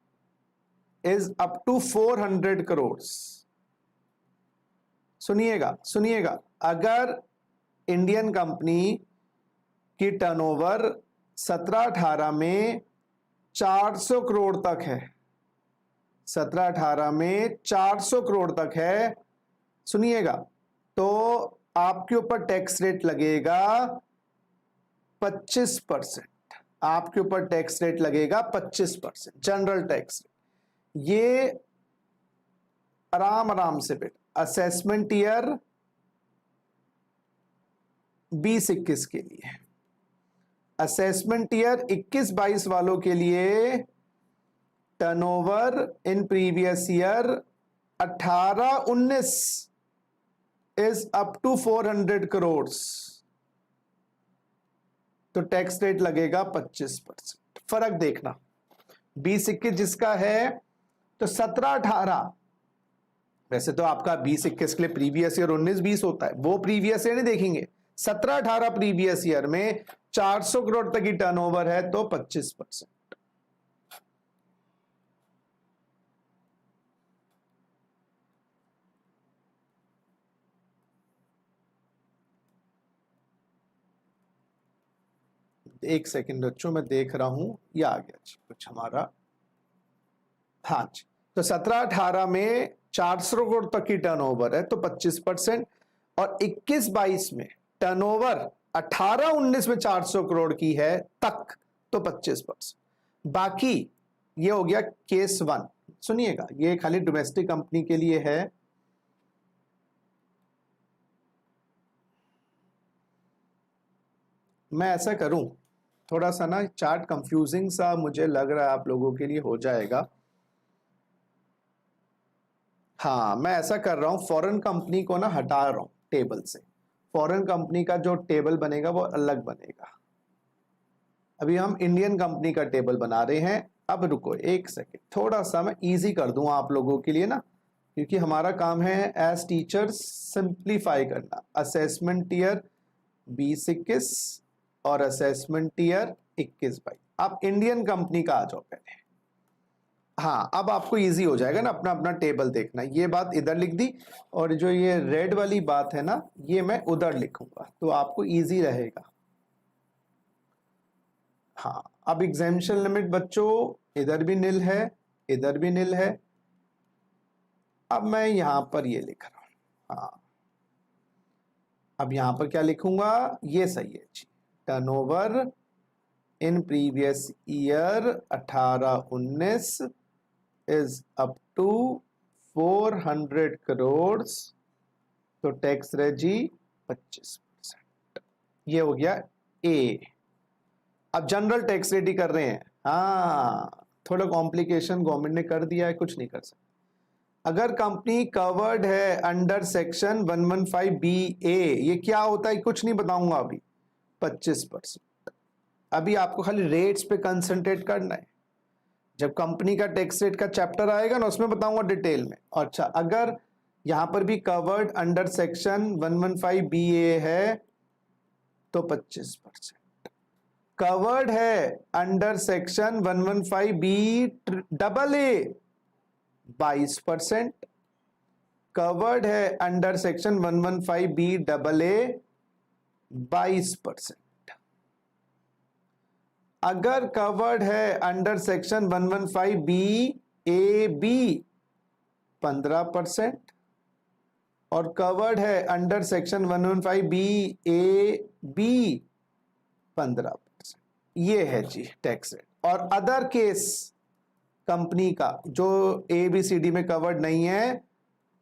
S1: इज अप टू 400 करोड़। सुनिएगा सुनिएगा, अगर इंडियन कंपनी की टर्नओवर 17-18 में 400 करोड़ तक है, 17-18 में 400 करोड़ तक है, सुनिएगा, तो आपके ऊपर टैक्स रेट लगेगा 25%। आपके ऊपर टैक्स रेट लगेगा 25%, जनरल टैक्स रेट। ये आराम आराम से बेटा असेसमेंट ईयर 20-21 के लिए, असेसमेंट ईयर 21-22 वालों के लिए turnover in previous year 18-19 is up to 400 crore, तो टैक्स रेट लगेगा 25%। फर्क देखना, 20-21 जिसका है तो 17-18, वैसे तो आपका 20-21 के लिए प्रीवियस ईयर 19-20 होता है, वो प्रीवियस ईयर नहीं देखेंगे। 17-18 प्रीवियस ईयर में 400 करोड़ तक की टर्नओवर है तो 25%। एक सेकंड बच्चों, मैं देख रहा हूं, ये आ गया जी कुछ हमारा। हाँ जी, तो 17-18 में 400 करोड़ तक की टर्नओवर है तो 25%, और 21-22 में टर्नओवर 18-19 में 400 करोड़ की है तक तो 25%। बाकी ये हो गया केस 1। सुनिएगा, ये खाली डोमेस्टिक कंपनी के लिए है। मैं ऐसा करूं, थोड़ा सा ना चार्ट कंफ्यूजिंग सा मुझे लग रहा है आप लोगों के लिए हो जाएगा। हाँ, मैं ऐसा कर रहा हूं, फॉरेन कंपनी को ना हटा रहा हूं टेबल से। फॉरेन कंपनी का जो टेबल बनेगा वो अलग बनेगा। अभी हम इंडियन कंपनी का टेबल बना रहे हैं। अब रुको एक सेकेंड, थोड़ा सा मैं इजी कर दूं आप लोगों के लिए ना, क्योंकि हमारा काम है एज टीचर सिंप्लीफाई करना। असेसमेंट ईयर 20-21 और असेसमेंट ईयर 21-22। आप इंडियन कंपनी का आ जाओ पहले। हाँ, अब आपको इजी हो जाएगा ना अपना अपना टेबल देखना। ये बात इधर लिख दी, और जो ये रेड वाली बात है ना, ये मैं उधर लिखूंगा, तो आपको इजी रहेगा। हाँ, अब एग्जामिनेशन लिमिट बच्चों इधर भी नील है, इधर भी नील है। अब मैं यहां पर ये लिख रहा हूं। हाँ, अब यहां पर क्या लिखूंगा, ये सही है जी। Turnover in previous year 18-19 is up to 400 crore, तो टैक्स रेट जी 25%। ये हो गया ए। अब जनरल टैक्स रेट ही कर रहे हैं। हाँ, थोड़ा कॉम्प्लिकेशन गवर्नमेंट ने कर दिया है, कुछ नहीं कर सकते। अगर कंपनी कवर्ड है अंडर सेक्शन 115 बी ए, ये क्या होता है कुछ नहीं बताऊंगा अभी, 25%। अभी आपको खाली रेट्स पे कंसंट्रेट करना है। जब कंपनी का टैक्स रेट का चैप्टर आएगा ना, उसमें बताऊंगा डिटेल में। अच्छा, अगर यहां पर भी covered under section 115 B A है तो 25%। कवर्ड है under section 115 B double A 22%। Covered है under section 115 B double A 22%। अगर कवर्ड है under section 115 B A B 15%, और कवर्ड है under section 115 B A B 15%। ये है जी टैक्स रेट। और अदर केस कंपनी का जो ए बी सी डी में कवर्ड नहीं है,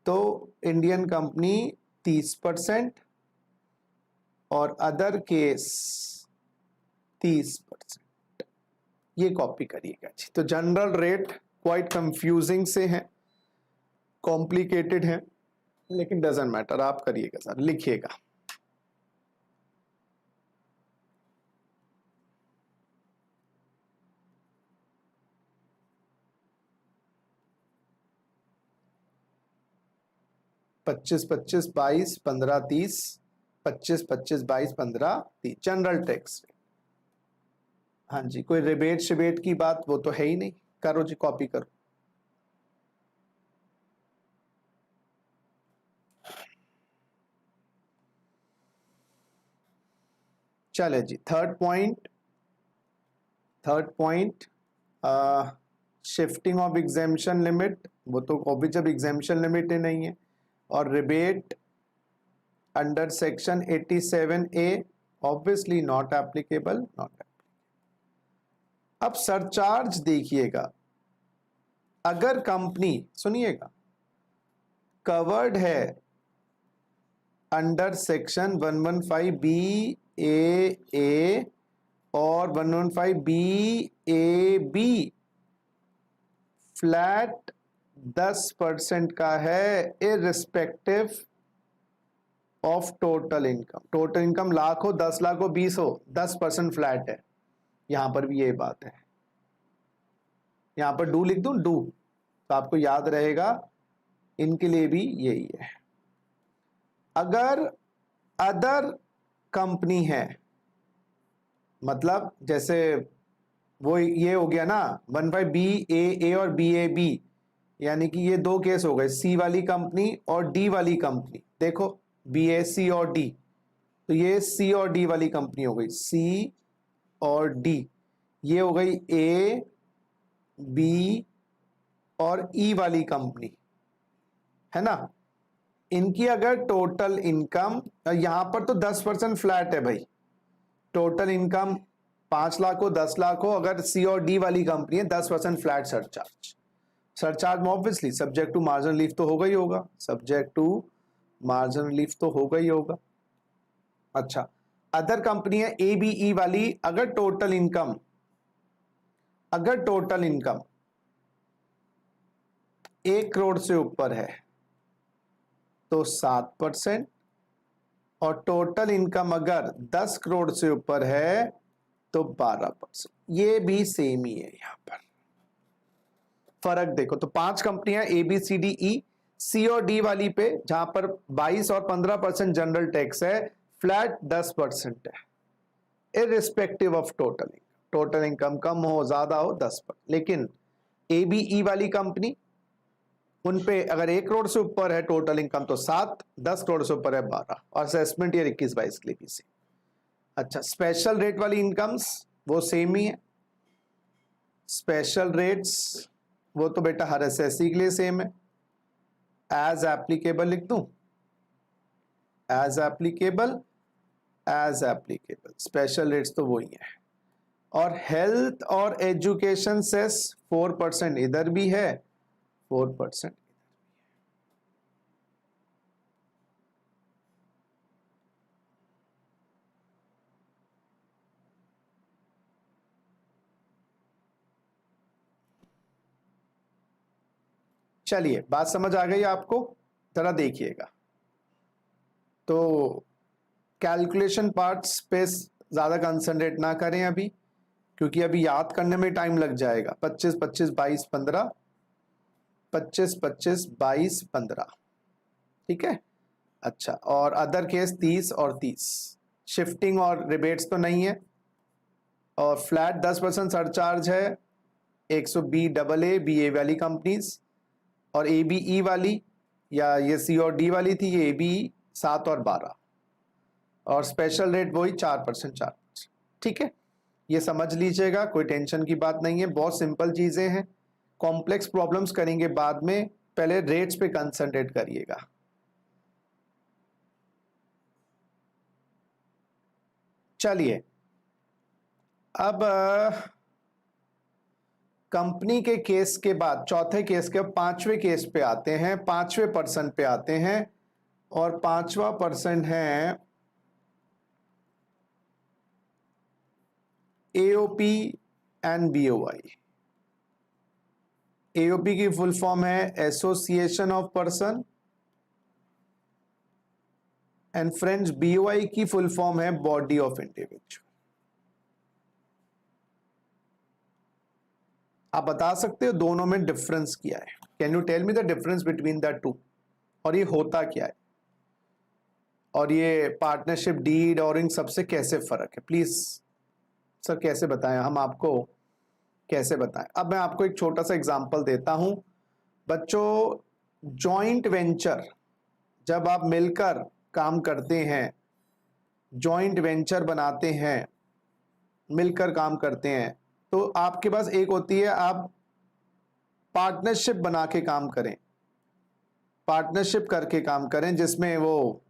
S1: तो इंडियन कंपनी 30% और अदर केस 30%। ये कॉपी करिएगा जी। तो जनरल रेट क्वाइट कंफ्यूजिंग से हैं, कॉम्प्लिकेटेड हैं, लेकिन डजंट मैटर, आप करिएगा सर, लिखिएगा। पच्चीस 25, 22, 15, 30, 25, 25, 22, 15, 30 जनरल टैक्स। हाँ जी, कोई रिबेट शिबेट की बात वो तो है ही नहीं। करो जी, कॉपी करो। चले जी, third point shifting of exemption limit, वो तो कॉपी जब एग्जामिशन लिमिट ही नहीं है। और rebate under section 87A obviously not applicable, not. अब सरचार्ज देखिएगा, अगर कंपनी, सुनिएगा, कवर्ड है अंडर सेक्शन 115BAA और 115BAB, फ्लैट 10% का है irrespective of total income. Total income lakh हो, 10 लाख हो, 20 हो, 10% फ्लैट है। यहां पर भी ये बात है। यहां पर डू लिख दूं, डू, तो आपको याद रहेगा, इनके लिए भी यही है। अगर अदर कंपनी है, मतलब जैसे वो ये हो गया ना 15BAA और BAB, यानी कि ये दो केस हो गए, सी वाली कंपनी और डी वाली कंपनी। देखो BAC और डी, तो ये सी और डी वाली कंपनी हो गई, सी और डी। ये हो गई ए बी और ई वाली कंपनी, है ना। इनकी अगर टोटल इनकम, यहां पर तो 10% फ्लैट है भाई, टोटल इनकम 5 लाख हो, 10 लाख हो, अगर सी और डी वाली कंपनी है 10% फ्लैट सरचार्ज। सरचार्ज में obviously subject to margin relief तो होगा ही होगा, सब्जेक्ट टू मार्जिन रिलीफ तो होगा ही होगा। अच्छा, अदर कंपनी है ए बी ई वाली, अगर टोटल इनकम 1 करोड़ से ऊपर है तो 7%, और टोटल इनकम अगर 10 करोड़ से ऊपर है तो 12%। ये भी सेम ही है। यहां पर फर्क देखो, तो 5 कंपनियां ए बी सी डी ई, सी और डी वाली पे जहां पर 22 और 15% जनरल टैक्स है, फ्लैट 10% है irrespective of total income. Total income कम हो ज्यादा हो 10%। लेकिन ए बी ई वाली कंपनी, उन पे अगर 1 करोड़ से ऊपर है टोटल इनकम तो 7, 10 करोड़ से ऊपर है 12, और असेसमेंट ईयर 21-22 के लिए भी सेम। अच्छा, स्पेशल रेट वाली इनकम्स वो सेम ही है। स्पेशल रेट्स वो तो बेटा हर एसएससी के लिए सेम है। एज एप्लीकेबल लिख दूं, एज एप्लीकेबल, स्पेशल रेट्स तो वही है। और हेल्थ और एजुकेशन सेस 4% इधर भी है, 4%। चलिए, बात समझ आ गई आपको, जरा देखिएगा। तो कैलकुलेशन पार्ट्स पे ज्यादा कंसंट्रेट ना करें अभी, क्योंकि अभी याद करने में टाइम लग जाएगा। 25, 25, 22, 15, 25, 25, 22, 15, ठीक है। अच्छा, और अदर केस 30 और 30, शिफ्टिंग और रिबेट्स तो नहीं है, और फ्लैट 10% सरचार्ज है 100BAA BA वाली कंपनीज, और ABE वाली, या ये सी और डी वाली थी, ये ABE 7 और 12, और स्पेशल रेट वही 4%, 4%, ठीक है। ये समझ लीजिएगा, कोई टेंशन की बात नहीं है, बहुत सिंपल चीजें हैं। कॉम्प्लेक्स प्रॉब्लम्स करेंगे बाद में, पहले रेट्स पे कंसंट्रेट करिएगा। चलिए, अब कंपनी के केस के बाद चौथे केस के, पांचवें केस पे आते हैं, पांचवें पर्सन पे आते हैं, और पांचवा पर्सन है AOP एंड BOI। एओपी की फुल फॉर्म है association of person, and friends BOI की फुल फॉर्म है बॉडी ऑफ इंडिविजुअल। आप बता सकते हो दोनों में डिफरेंस क्या है? Can you tell me the difference between the two? और ये होता क्या है, और ये पार्टनरशिप डीड और इन सबसे कैसे फर्क है? प्लीज सर कैसे बताएं, हम आपको कैसे बताएं? अब मैं आपको एक छोटा सा एग्जांपल देता हूं बच्चों। जॉइंट वेंचर, जब आप मिलकर काम करते हैं, जॉइंट वेंचर बनाते हैं, मिलकर काम करते हैं, तो आपके पास एक होती है आप पार्टनरशिप बना के काम करें, पार्टनरशिप करके काम करें, जिसमें वो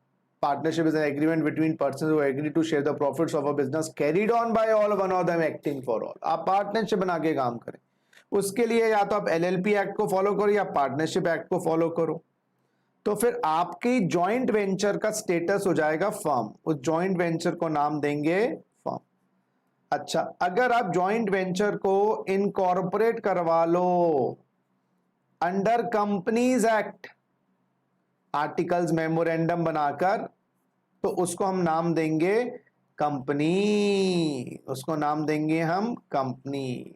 S1: partnership is an agreement between persons who agree to share the profits of a business carried on by all, one of them acting for all. आप पार्टनरशिप बना के काम करें, उसके लिए या तो आप एलएलपी एक्ट को फॉलो करो या पार्टनरशिप एक्ट को फॉलो करो। तो फिर आपकी जॉइंट वेंचर का स्टेटस हो जाएगा फर्म, उस जॉइंट वेंचर को नाम देंगे फर्म। अच्छा, अगर आप जॉइंट वेंचर को इनकॉर्पोरेट करवा लो under companies act, articles memorandum बनाकर, तो उसको हम नाम देंगे कंपनी, उसको नाम देंगे हम कंपनी।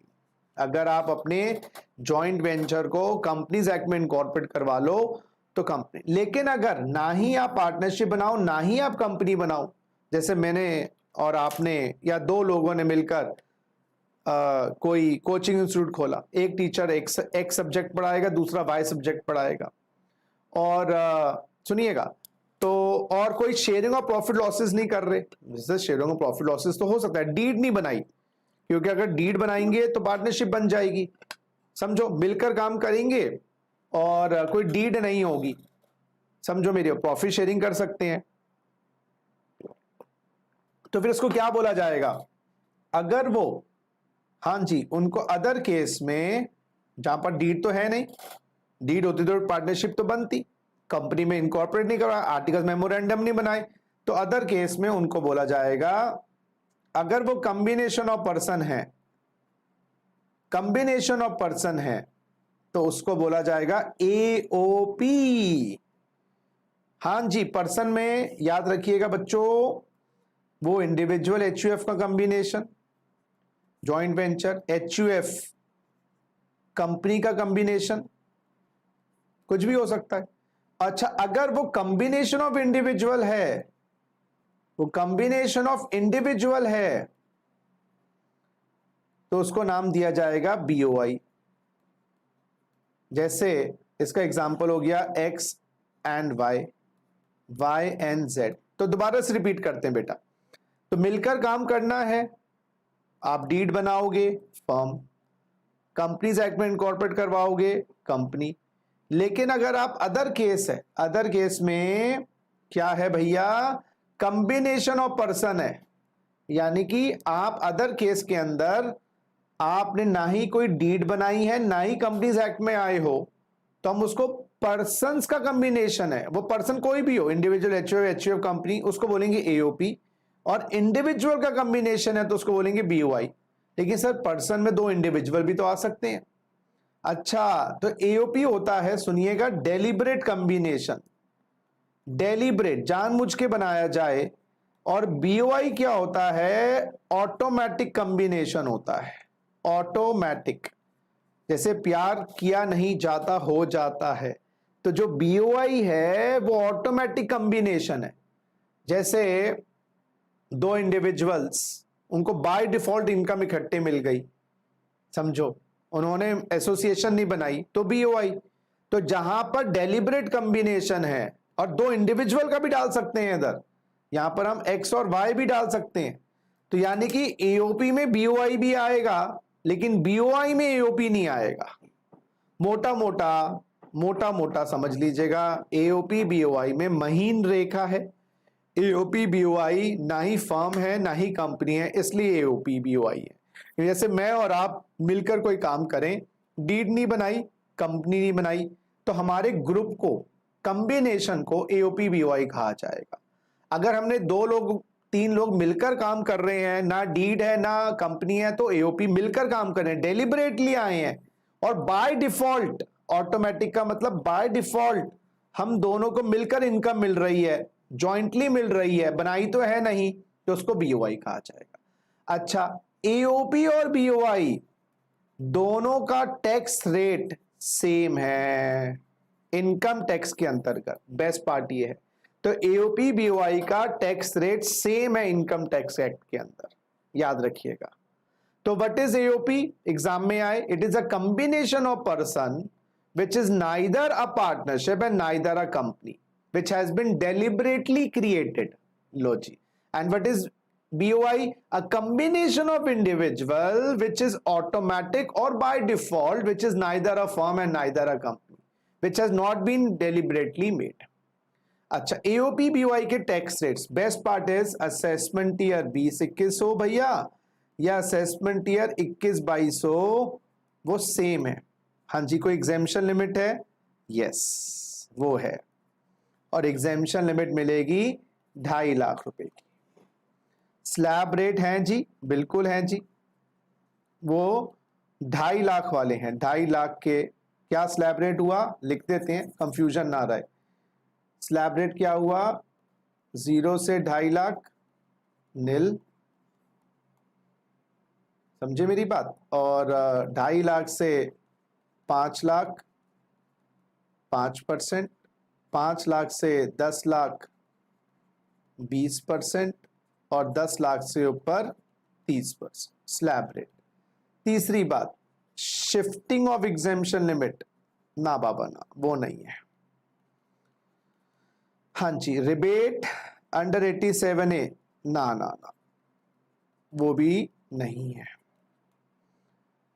S1: अगर आप अपने जॉइंट वेंचर को कंपनीज एक्ट में इनकॉर्पोरेट करवा लो तो कंपनी। लेकिन अगर ना ही आप पार्टनरशिप बनाओ ना ही आप कंपनी बनाओ, जैसे मैंने और आपने या दो लोगों ने मिलकर कोई कोचिंग इंस्टीट्यूट खोला, एक टीचर एक सब्जेक्ट पढ़ाएगा, दूसरा वाई सब्जेक्ट पढ़ाएगा, और सुनिएगा, तो और कोई शेयरिंग ऑफ प्रॉफिट लॉसेस नहीं कर रहे। जैसे शेयरिंग ऑफ प्रॉफिट लॉसेस तो हो सकता है, डीड नहीं बनाई, क्योंकि अगर डीड बनाएंगे तो पार्टनरशिप बन जाएगी। समझो, मिलकर काम करेंगे और कोई डीड नहीं होगी, समझो मेरी, प्रॉफिट शेयरिंग कर सकते हैं, तो फिर इसको क्या बोला जाएगा? अगर वो, हाँ जी, उनको अदर केस में जहां पर डीड तो है नहीं, डीड होती तो पार्टनरशिप तो बनती, कंपनी में इनकॉर्पोरेट नहीं करवाया, आर्टिकल मेमोरेंडम नहीं बनाए, तो अदर केस में उनको बोला जाएगा, अगर वो कॉम्बिनेशन ऑफ पर्सन है, कॉम्बिनेशन ऑफ पर्सन है, तो उसको बोला जाएगा एओपी। हाँ जी, पर्सन में याद रखिएगा बच्चों, वो इंडिविजुअल एचयूएफ का combination, joint venture, HUF company का कॉम्बिनेशन, कुछ भी हो सकता है। अच्छा, अगर वो कॉम्बिनेशन ऑफ इंडिविजुअल है, वो कॉम्बिनेशन ऑफ इंडिविजुअल है, तो उसको नाम दिया जाएगा बीओआई। जैसे इसका एग्जांपल हो गया X and Y, Y and Z. तो दोबारा से रिपीट करते हैं बेटा, तो मिलकर काम करना है, आप डीड बनाओगे फर्म, कंपनीज एक्ट में इनकॉर्पोरेट करवाओगे कंपनी। लेकिन अगर आप अदर केस है, अदर केस में क्या है भैया, कॉम्बिनेशन ऑफ पर्सन है, यानी कि आप अदर केस के अंदर आपने ना ही कोई डीड बनाई है ना ही कंपनीज एक्ट में आए हो, तो हम उसको पर्सन्स का कॉम्बिनेशन है, वो पर्सन कोई भी हो, इंडिविजुअल एचयूएफ कंपनी, उसको बोलेंगे एओपी, और इंडिविजुअल का कॉम्बिनेशन है तो उसको बोलेंगे बीओआई। लेकिन सर पर्सन में दो इंडिविजुअल भी तो आ सकते हैं। अच्छा, तो एओपी होता है, सुनिएगा, डेलिब्रेट कॉम्बिनेशन, डेलिब्रेट जानबूझ के बनाया जाए, और बीओआई क्या होता है, ऑटोमेटिक कॉम्बिनेशन होता है, ऑटोमेटिक, जैसे प्यार किया नहीं जाता हो जाता है, तो जो बीओआई है वो ऑटोमेटिक कॉम्बिनेशन है। जैसे दो इंडिविजुअल्स, उनको बाय डिफॉल्ट इनकम इकट्ठे मिल गई, समझो, उन्होंने एसोसिएशन नहीं बनाई, तो बीओआई। तो जहां पर डेलिब्रेट कॉम्बिनेशन है, और दो इंडिविजुअल का भी डाल सकते हैं इधर, यहां पर हम एक्स और वाई भी डाल सकते हैं, तो यानी कि एओपी में बीओआई भी आएगा लेकिन बीओआई में एओपी नहीं आएगा। मोटा मोटा समझ लीजिएगा, एओपी बीओआई में महीन रेखा है, एओपी बीओआई ना ही फर्म है ना ही कंपनी है, इसलिए एओपी बीओआई है। जैसे मैं और आप मिलकर कोई काम करें, डीड नहीं बनाई, कंपनी नहीं बनाई, तो हमारे ग्रुप को, कॉम्बिनेशन को एओपी बीओआई कहा जाएगा। अगर हमने दो लोग, तीन लोग मिलकर काम कर रहे हैं, ना डीड है ना कंपनी है, तो एओपी मिलकर काम कर रहे हैं, डेलिबरेटली आए हैं, और बाय डिफॉल्ट, ऑटोमेटिक का मतलब बाय डिफॉल्ट हम दोनों को मिलकर इनकम मिल रही है, जॉइंटली मिल रही है, बनाई तो है नहीं, तो उसको बीओआई कहा जाएगा। अच्छा, एओपी और बीओआई दोनों का टैक्स रेट सेम है इनकम टैक्स के अंतर्गत। बेस्ट पार्ट ये है, तो एओपी बीओआई का टैक्स रेट सेम है इनकम टैक्स एक्ट के अंदर, याद रखिएगा। तो व्हाट इज एओपी? एग्जाम में आए, it is a combination of person which is neither a partnership and neither a company, which has been deliberately created. लो जी. And what is BOI? A combination of individual which is automatic or by default, which is neither a firm and neither a company, which has not been deliberately made. अच्छा, AOP BOI के tax rates, best part is assessment year 20-21 हो भैया, या assessment year 21-22 हो, वो same है। हाँ जी, कोई एग्जेम्पशन लिमिट है? यस, वो है, और एग्जेम्पशन लिमिट मिलेगी 2.5 लाख रुपए की। स्लैब रेट है जी, बिल्कुल है जी, वो 2.5 लाख वाले हैं। 2.5 लाख के क्या स्लैब रेट हुआ, लिख देते हैं, कंफ्यूजन ना रहे। स्लैब रेट क्या हुआ? 0 से 2.5 लाख नील, समझे मेरी बात, और 2.5 लाख से 5 लाख 5%, 5 लाख से 10 लाख 20%, और 10 लाख से ऊपर 30% स्लैब रेट। तीसरी बात, शिफ्टिंग ऑफ एग्जेम्पशन लिमिट, ना बाबा ना, वो नहीं है। हाँ जी, रिबेट अंडर 87A, ना ना ना, वो भी नहीं है।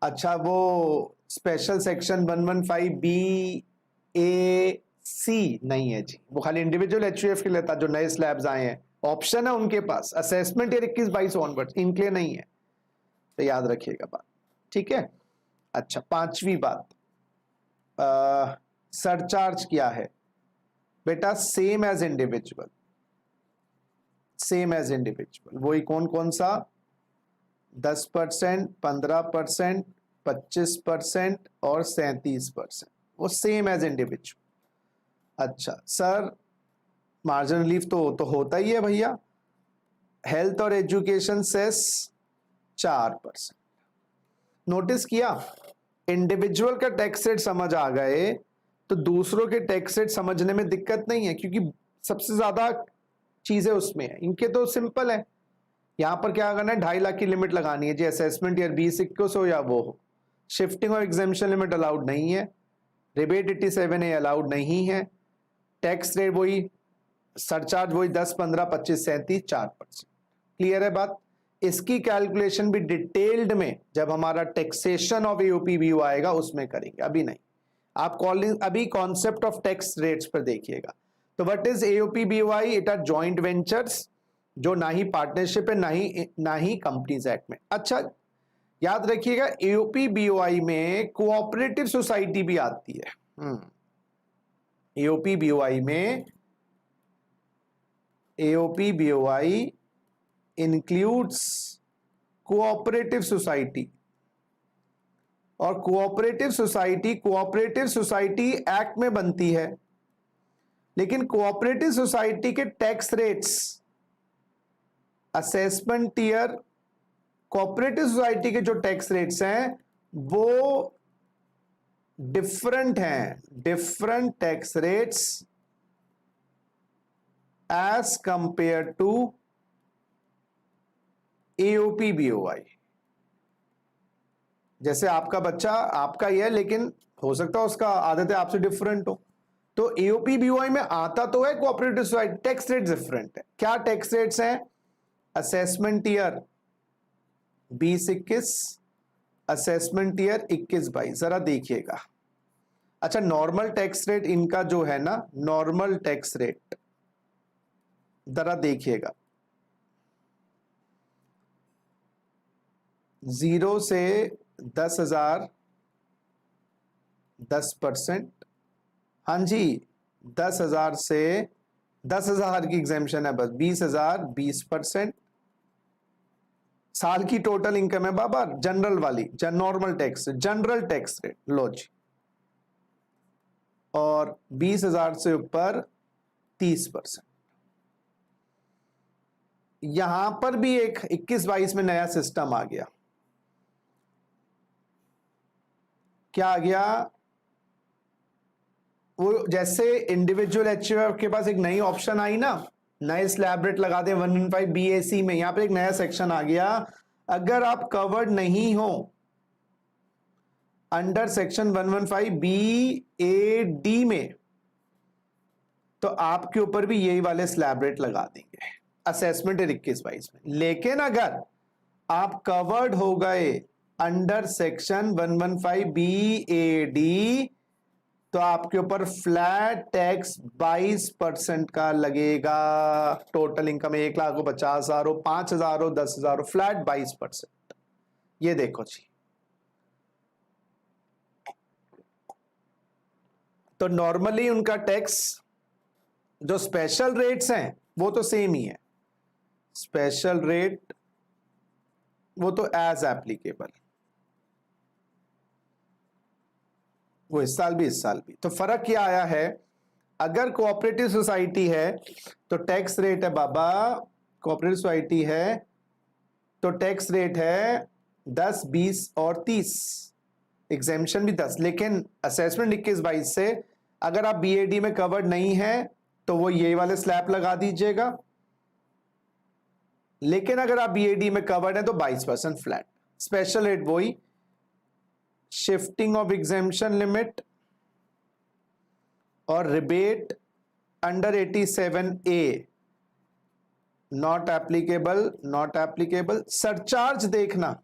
S1: अच्छा, वो स्पेशल सेक्शन 115BAC नहीं है जी, वो खाली इंडिविजुअल एचयूएफ के लिए था, जो नए स्लैब्स आए हैं, ऑप्शन है उनके पास, असेसमेंट ईयर 21-22 ऑनवर्ड्स, इनके लिए नहीं है, तो याद रखिएगा बात, ठीक है। अच्छा, पांचवी बात, सरचार्ज क्या है बेटा? Same as individual, same as individual, वही कौन कौन सा? 10%, 15%, 25% और 37%, वो सेम एज इंडिविजुअल। अच्छा सर, मार्जिन रिलीफ तो होता ही है भैया। हेल्थ और एजुकेशन सेस 4%। नोटिस किया, इंडिविजुअल का टैक्स रेट समझ आ गए तो दूसरों के टैक्स रेट समझने में दिक्कत नहीं है, क्योंकि सबसे ज्यादा चीजें उसमें है, इनके तो सिंपल है। यहां पर क्या करना है, 2.5 लाख की लिमिट लगानी है जी, असेसमेंट ईयर 20-21 हो या वो हो। शिफ्टिंग और एग्जेम्पशन लिमिट अलाउड नहीं है, रिबेट 87A अलाउड नहीं है, टैक्स रेट वही, सरचार्ज वही 10, 15, 25, 37, 4%। क्लियर है बात? इसकी कैलकुलेशन भी डिटेल्ड में जब हमारा टैक्सेशन ऑफ एओपी बीओ आएगा उसमें करेंगे, अभी नहीं। आप कॉलिंग अभी कॉन्सेप्ट ऑफ टैक्स रेट्स पर देखिएगा। तो what is AOP BOI? It are joint ventures, जो ना ही पार्टनरशिप है ना ही कंपनीज एक्ट में। अच्छा याद रखिएगा, एओपी बीओआई में कोऑपरेटिव सोसाइटी भी आती है। एओपी बीओआई में, AOP BOI includes cooperative society, और कोऑपरेटिव सोसाइटी एक्ट में बनती है, लेकिन कोऑपरेटिव सोसाइटी के tax rates assessment year, cooperative society के जो टैक्स रेट्स हैं वो डिफरेंट हैं, different tax rates as compare to AOP BOI. जैसे आपका बच्चा आपका ही है, लेकिन हो सकता है उसका आदतें आपसे डिफरेंट हो, तो एओपी बीओआई में आता तो है cooperative society, tax rate different है। क्या टैक्स रेट्स हैं? असेसमेंट ईयर 20-21, असेसमेंट ईयर 21-22, जरा देखिएगा। अच्छा, नॉर्मल टैक्स रेट इनका जो है ना, नॉर्मल टैक्स रेट जरा देखिएगा, 0 से 10,000 10%, हाँ जी 10,000 से 10,000 की एग्जेम्पशन है बस, 20,000 20%, साल की टोटल इनकम है बाबा जनरल वाली, normal tax, general tax rate लो जी, और 20,000 से ऊपर 30%। यहां पर भी एक 21-22 में नया सिस्टम आ गया। क्या आ गया? वो जैसे इंडिविजुअल एचयूएफ के पास एक नई ऑप्शन आई ना, नए स्लैब रेट लगा दे 115 BAC में, यहां पर एक नया सेक्शन आ गया, अगर आप कवर्ड नहीं हो अंडर सेक्शन 115 BAD में तो आपके ऊपर भी यही वाले स्लैब रेट लगा देंगे असेसमेंट 21-22 में। लेकिन अगर आप कवर्ड हो गए अंडर सेक्शन 115 BAD तो आपके ऊपर फ्लैट टैक्स 22% का लगेगा। टोटल इनकम 1,00,000 हो, 50,000 हो, 5,000 हो, 10,000 हो, फ्लैट 22%। ये देखो जी, तो नॉर्मली उनका टैक्स जो स्पेशल रेट्स हैं वो तो सेम ही है, स्पेशल रेट वो तो एज एप्लीकेबल, वो इस साल भी। तो फर्क क्या आया है, अगर कोऑपरेटिव सोसाइटी है तो टैक्स रेट है बाबा, कोऑपरेटिव सोसाइटी है तो टैक्स रेट है 10, 20 और 30, एग्जेम्पशन भी 10। लेकिन असेसमेंट 21-22 से अगर आप BAD में कवर्ड नहीं है तो वो ये वाले स्लैब लगा दीजिएगा, लेकिन अगर आप BAD में कवर्ड है तो 22% फ्लैट। स्पेशल रेट वही, शिफ्टिंग ऑफ एग्जेम्पशन लिमिट और rebate under 87A not applicable. Surcharge देखना,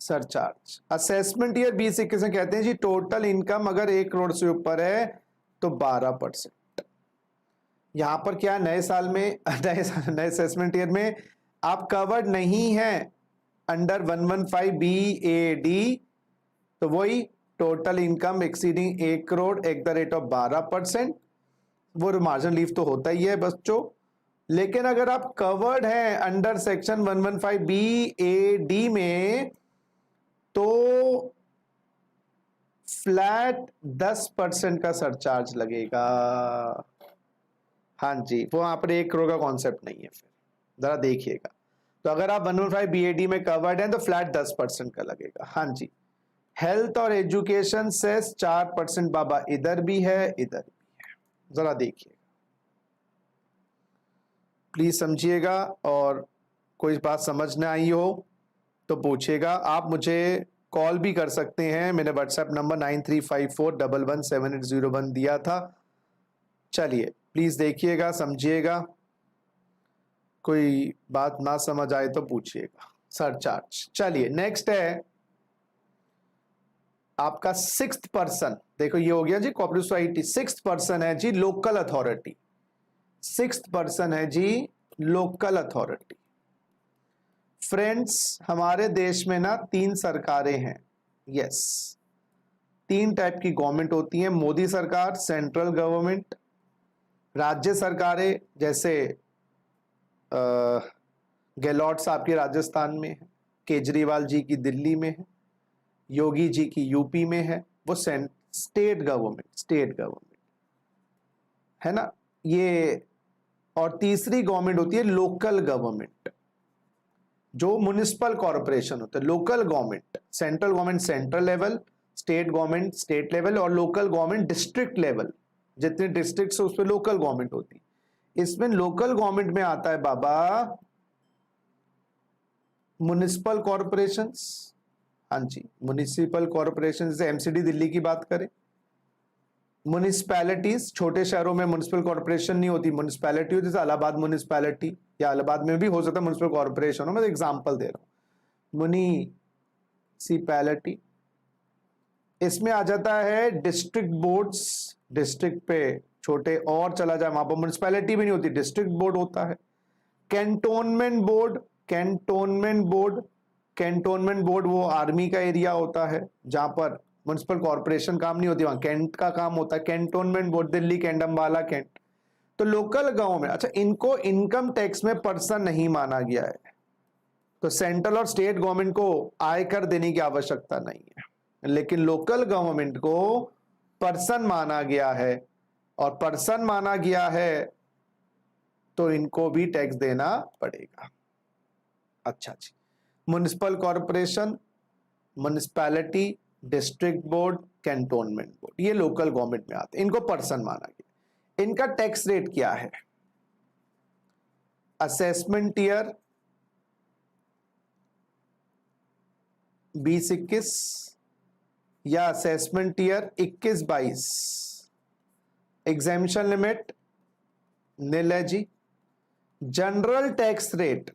S1: सरचार्ज असेसमेंट ईयर 20-21 में कहते हैं जी टोटल इनकम अगर 1 करोड़ से ऊपर है तो 12%। यहां पर क्या नए साल में नए असेसमेंट ईयर में आप कवर्ड नहीं है अंडर 115 BAD तो वही total income exceeding 1 crore at the rate of 12%, वो मार्जिन लीव तो होता ही है बच्चों। लेकिन अगर आप कवर्ड हैं अंडर सेक्शन 115 BAD में तो फ्लैट 10% का सरचार्ज लगेगा। हाँ जी, वो वहां पर 1 करोड़ का कॉन्सेप्ट नहीं है, फिर जरा देखिएगा। तो अगर आप 115 BAD में कवर्ड हैं तो फ्लैट 10% का लगेगा। हाँ जी, हेल्थ और एजुकेशन सेस 4% बाबा इधर भी है इधर भी है, जरा देखिएगा प्लीज समझिएगा, और कोई बात समझ न आई हो तो पूछिएगा। आप मुझे कॉल भी कर सकते हैं, मैंने व्हाट्सएप नंबर 9354117801 दिया था। चलिए प्लीज देखिएगा, समझिएगा, कोई बात ना समझ आए तो पूछिएगा। सरचार्ज, चलिए नेक्स्ट है आपका 6th पर्सन। देखो ये हो गया जी कोऑपरेटिव सोसाइटी। 6th पर्सन है जी लोकल अथॉरिटी। 6th पर्सन है जी लोकल अथॉरिटी। फ्रेंड्स हमारे देश में ना 3 सरकारें हैं, यस 3 टाइप की गवर्नमेंट होती हैं, मोदी सरकार सेंट्रल गवर्नमेंट, राज्य सरकारें जैसे गहलोत साहब की राजस्थान में है, केजरीवाल जी की दिल्ली में है, योगी जी की यूपी में है, वो स्टेट गवर्नमेंट है ना ये। और तीसरी गवर्नमेंट होती है लोकल गवर्नमेंट, जो म्युनिसिपल कॉरपोरेशन होता है। Local government, central government central level, state government state level, और लोकल गवर्नमेंट डिस्ट्रिक्ट लेवल, जितने डिस्ट्रिक्ट उस पर लोकल गवर्नमेंट होती है। इसमें लोकल गवर्नमेंट में आता है बाबा म्युनिसिपल कॉरपोरेशंस। हाँ जी, म्युनिसिपल कॉरपोरेशन, जैसे एमसीडी दिल्ली की बात करें, म्युनिसिपैलिटीज, छोटे शहरों में म्युनिसिपल कॉरपोरेशन नहीं होती, म्युनिसिपैलिटी होती, जैसे इलाहाबाद म्युनिसिपैलिटी, या इलाहाबाद में भी हो सकता है म्युनिसिपल कॉरपोरेशन हो, मैं एग्जांपल दे रहा हूं, म्युनिसिपैलिटी। इसमें आ जाता है डिस्ट्रिक्ट बोर्ड्स, डिस्ट्रिक्ट पे छोटे और चला जाए वहां पर म्युनिसिपैलिटी भी नहीं होती, डिस्ट्रिक्ट बोर्ड होता है। कैंटोनमेंट बोर्ड, कैंटोनमेंट बोर्ड वो आर्मी का एरिया होता है जहां पर म्युनिसिपल कॉर्पोरेशन काम नहीं होती, वहां कैंट का काम होता है। Cantonment board Delhi cantt, Ambala cantt. तो लोकल गवर्नमेंट, अच्छा इनको इनकम टैक्स में पर्सन नहीं माना गया है, तो सेंट्रल और स्टेट गवर्नमेंट को आयकर देने की आवश्यकता नहीं है, लेकिन लोकल गवर्नमेंट को पर्सन माना गया है, और पर्सन माना गया है तो इनको भी टैक्स देना पड़ेगा। अच्छा जी, municipal corporation, municipality, district board, cantonment board, ये लोकल गवर्नमेंट में आते हैं, इनको पर्सन माना गया। इनका टैक्स रेट क्या है? असेसमेंट ईयर 20-21 या assessment year 21-22, exemption limit nil है जी। General tax rate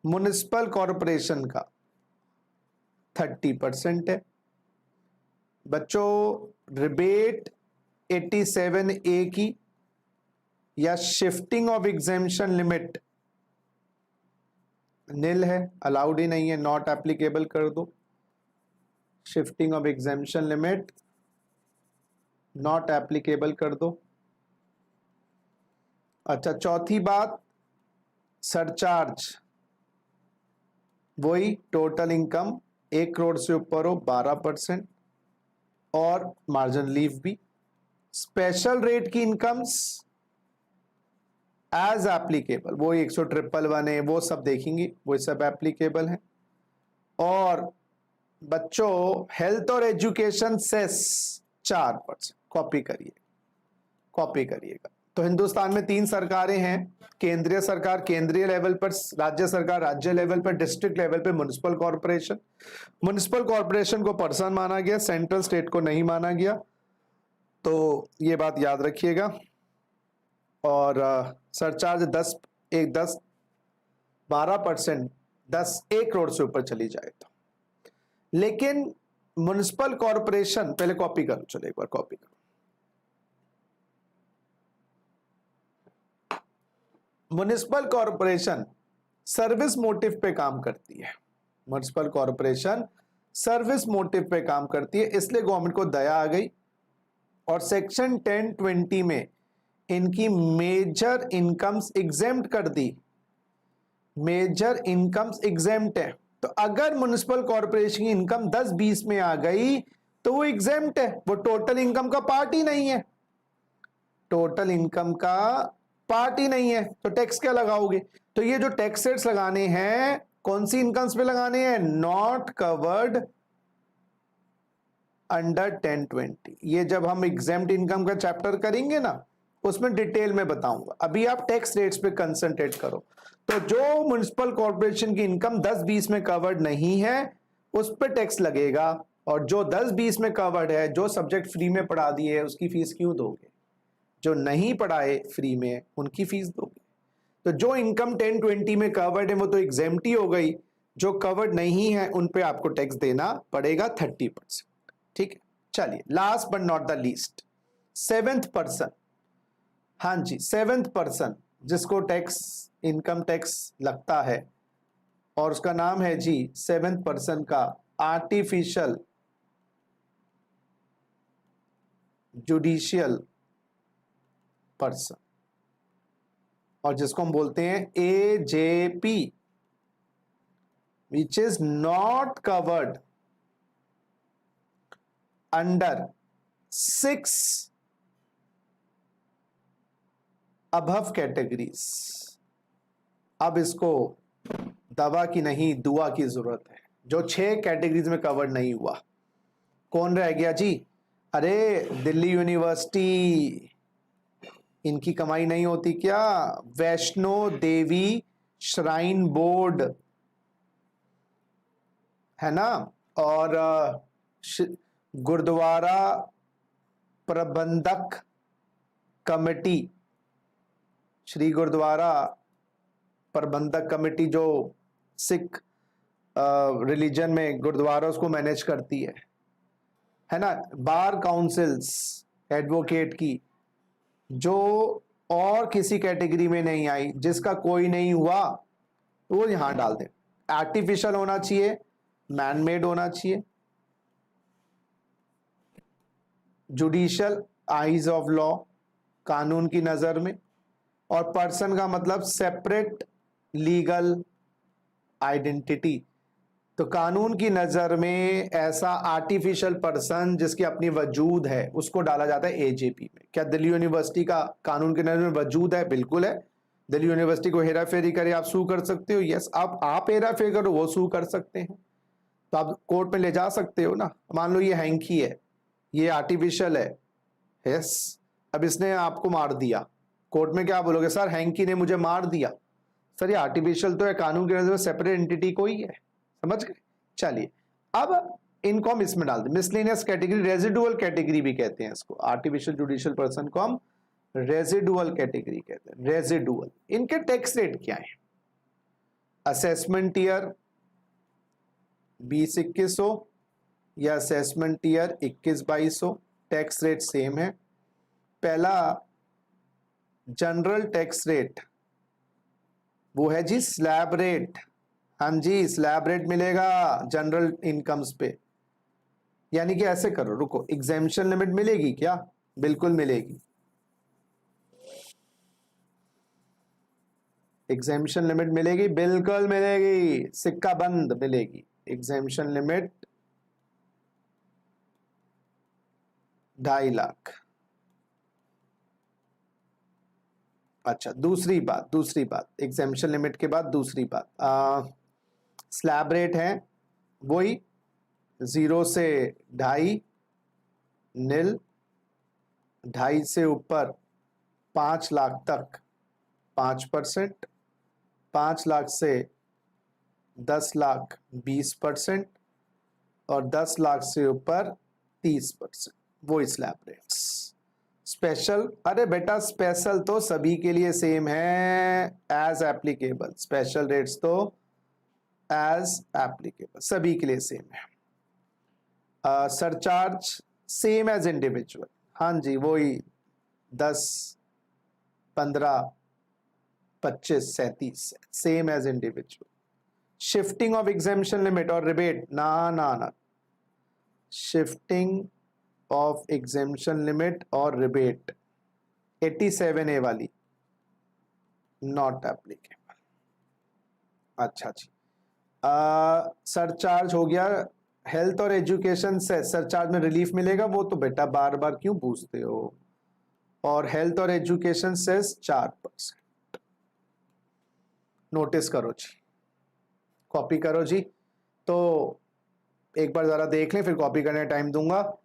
S1: municipal corporation का 30% है बच्चों। रिबेट 87A की या shifting of exemption limit nil है, अलाउड ही नहीं है, नॉट एप्लीकेबल कर दो। Shifting of exemption limit not applicable कर दो। अच्छा, चौथी बात, सरचार्ज वही टोटल इनकम 1 करोड़ से ऊपर हो 12%, और मार्जिन लीव भी। स्पेशल रेट की इनकम्स एज एप्लीकेबल, वो 100-111 है, वो सब देखेंगे, वो सब एप्लीकेबल है। और बच्चों हेल्थ और एजुकेशन सेस 4%, कॉपी करिएगा। तो हिंदुस्तान में 3 सरकारें हैं, केंद्रीय सरकार केंद्रीय लेवल पर, राज्य सरकार राज्य लेवल पर, डिस्ट्रिक्ट लेवल पर म्युनिसिपल कॉर्पोरेशन। म्युनिसिपल कॉर्पोरेशन को पर्सन माना गया, सेंट्रल स्टेट को नहीं माना गया, तो ये बात याद रखिएगा। और सरचार्ज 12% 1 करोड़ से ऊपर चली जाए तो। लेकिन म्युनिसिपल कॉर्पोरेशन, पहले कॉपी करो, चलो एक बार कॉपी करो। म्युनिसिपल कॉर्पोरेशन सर्विस मोटिव पे काम करती है, म्युनिसिपल कॉर्पोरेशन सर्विस मोटिव पे काम करती है, इसलिए गवर्नमेंट को दया आ गई और सेक्शन 1020 में इनकी मेजर इनकम्स एग्जेम्प्ट कर दी। मेजर इनकम्स एग्जेम्प्ट है, तो अगर म्युनिसिपल कॉर्पोरेशन की इनकम 10-20 में आ गई तो वो एग्जेम्प्ट है, वो टोटल इनकम का पार्ट ही नहीं है, टोटल इनकम का पार्ट ही नहीं है, तो टैक्स क्या लगाओगे? तो ये जो टैक्स रेट्स लगाने हैं कौन सी इनकम्स पे लगाने हैं? Not covered under 1020। ये जब हम एग्जेम्प्ट इनकम का चैप्टर करेंगे ना, उसमें डिटेल में बताऊंगा, अभी आप टैक्स रेट्स पे कंसंट्रेट करो। तो जो म्युनिसिपल कॉर्पोरेशन की इनकम 10-20 में कवर्ड नहीं है उस पर टैक्स लगेगा, और जो 10-20 में कवर्ड है, जो सब्जेक्ट फ्री में पढ़ा दिए है उसकी फीस क्यों दोगे? जो नहीं पढ़ाए फ्री में उनकी फीस दोगे। तो जो इनकम 1020 में कवर्ड है वो तो एग्जेम्प्ट ही हो गई, जो कवर्ड नहीं है उन पे आपको टैक्स देना पड़ेगा 30%। ठीक है, चलिए last but not the least, 7th person. हाँ जी, 7th पर्सन जिसको टैक्स, इनकम टैक्स लगता है, और उसका नाम है जी 7th पर्सन का आर्टिफिशियल जुडिशियल पर्सन, और जिसको हम बोलते हैं AJP, which is not covered under 6 above categories. अब इसको दवा की नहीं दुआ की जरूरत है, जो 6 कैटेगरीज में कवर्ड नहीं हुआ। कौन रह गया जी? अरे दिल्ली यूनिवर्सिटी, इनकी कमाई नहीं होती क्या? वैष्णो देवी श्राइन बोर्ड है ना, और गुरुद्वारा प्रबंधक कमेटी, श्री गुरुद्वारा प्रबंधक कमेटी जो सिख रिलीजन में गुरुद्वारा उसको मैनेज करती है ना। बार काउंसिल्स एडवोकेट की, जो और किसी कैटेगरी में नहीं आई, जिसका कोई नहीं हुआ तो वो यहां डाल दें। आर्टिफिशियल होना चाहिए, मैनमेड होना चाहिए, जुडिशियल आइज ऑफ लॉ, कानून की नजर में, और पर्सन का मतलब सेपरेट लीगल आइडेंटिटी। तो कानून की नजर में ऐसा आर्टिफिशियल पर्सन जिसकी अपनी वजूद है उसको डाला जाता है एजेपी में। क्या दिल्ली यूनिवर्सिटी का कानून की नजर में वजूद है? बिल्कुल है। दिल्ली यूनिवर्सिटी को हेरा फेरी करे आप सू कर सकते हो। यस, आप हेरा फेरी करो वो सू कर सकते हैं, तो आप कोर्ट में ले जा सकते हो ना। मान लो ये हैंकी है, ये आर्टिफिशियल है। यस, अब इसने आपको मार दिया, कोर्ट में क्या बोलोगे? सर हैंकी ने मुझे मार दिया। सर ये आर्टिफिशियल तो है, कानून की नजर में सेपरेट एंटिटी कोई है। समझ गए? चलिए अब इनको हम इसमें डाल दें, मिसलेनियस कैटेगरी, रेजिडुअल कैटेगरी भी कहते हैं इसको। आर्टिफिशियल जुडिशियल पर्सन को हम रेजिडुअल कैटेगरी कहते हैं। रेजिडुअल, इनके टैक्स रेट क्या है? असेसमेंट ईयर 20-2100 या assessment year 21-2200, tax rate same है। पहला जनरल टैक्स रेट वो है जी स्लैब रेट। हाँ जी, स्लैब रेट मिलेगा जनरल इनकम्स पे। यानी कि ऐसे करो, रुको, एग्जेम्पशन लिमिट मिलेगी क्या? बिल्कुल मिलेगी। एग्जेम्पशन लिमिट मिलेगी, बिल्कुल मिलेगी, सिक्का बंद मिलेगी। Exemption limit 2.5 lakh. अच्छा, दूसरी बात एग्जेम्पशन लिमिट के बाद दूसरी बात, स्लैब रेट है वही 0 से 2.5, नील, 2.5 से ऊपर 5 लाख तक 5%, 5 लाख से 10 लाख 20%, और 10 लाख से ऊपर 30%, वो स्लैब रेट्स। स्पेशल, अरे बेटा स्पेशल तो सभी के लिए सेम है, एज एप्लीकेबल। स्पेशल रेट्स तो एज एप्लीकेबल सभी के लिए सेम है। सरचार्ज सेम एज इंडिविजुअल, हाँ जी वही 10, 15, 25, 37 same as individual. Shifting of exemption limit और रिबेट, ना, शिफ्टिंग ऑफ एग्जेम्पशन लिमिट और रिबेट 87A वाली नॉट एप्लीकेबल। अच्छा जी, सरचार्ज हो गया। हेल्थ और एजुकेशन से सरचार्ज में रिलीफ मिलेगा, वो तो बेटा बार बार क्यों पूछते हो। और हेल्थ और एजुकेशन से 4%। नोटिस करो जी, कॉपी करो जी। तो एक बार जरा देख लें, फिर कॉपी करने का टाइम दूंगा।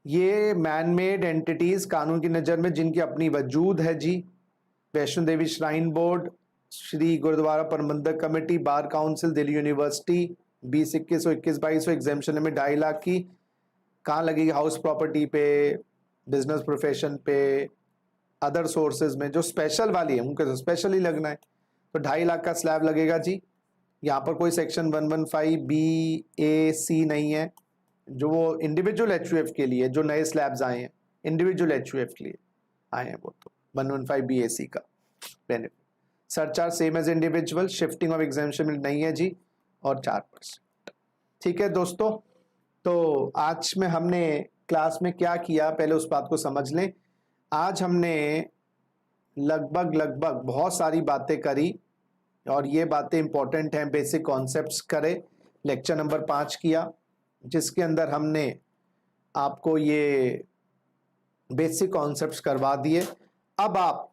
S1: ये मैन मेड एंटिटीज कानून की नजर में जिनकी अपनी वजूद है जी, वैष्णो देवी श्राइन बोर्ड, श्री गुरुद्वारा प्रबंधक committee, bar council, Delhi university, 20-2100, 21-2200, exemption limit 2.5 lakh की। कहाँ लगेगी? हाउस प्रॉपर्टी पे, बिजनेस प्रोफेशन पे, अदर सोर्सेज में। जो स्पेशल वाली है उनको तो स्पेशल ही लगना है, तो 2.5 लाख का स्लैब लगेगा जी। यहाँ पर कोई सेक्शन 115B-A-C नहीं है, जो वो इंडिविजुअल एचयूएफ के लिए जो नए स्लैब्स आए हैं, इंडिविजुअल एचयूएफ के लिए आए हैं, वो तो 115B-A-C का benefit. Surcharge same as individual, shifting of exemption नहीं है जी, और 4%। ठीक है दोस्तों, तो आज में हमने क्लास में क्या किया पहले उस बात को समझ लें। आज हमने लगभग बहुत सारी बातें करी, और ये बातें इंपॉर्टेंट हैं। बेसिक कॉन्सेप्ट्स करे, लेक्चर नंबर 5 किया, जिसके अंदर हमने आपको ये बेसिक कॉन्सेप्ट्स करवा दिए। अब आप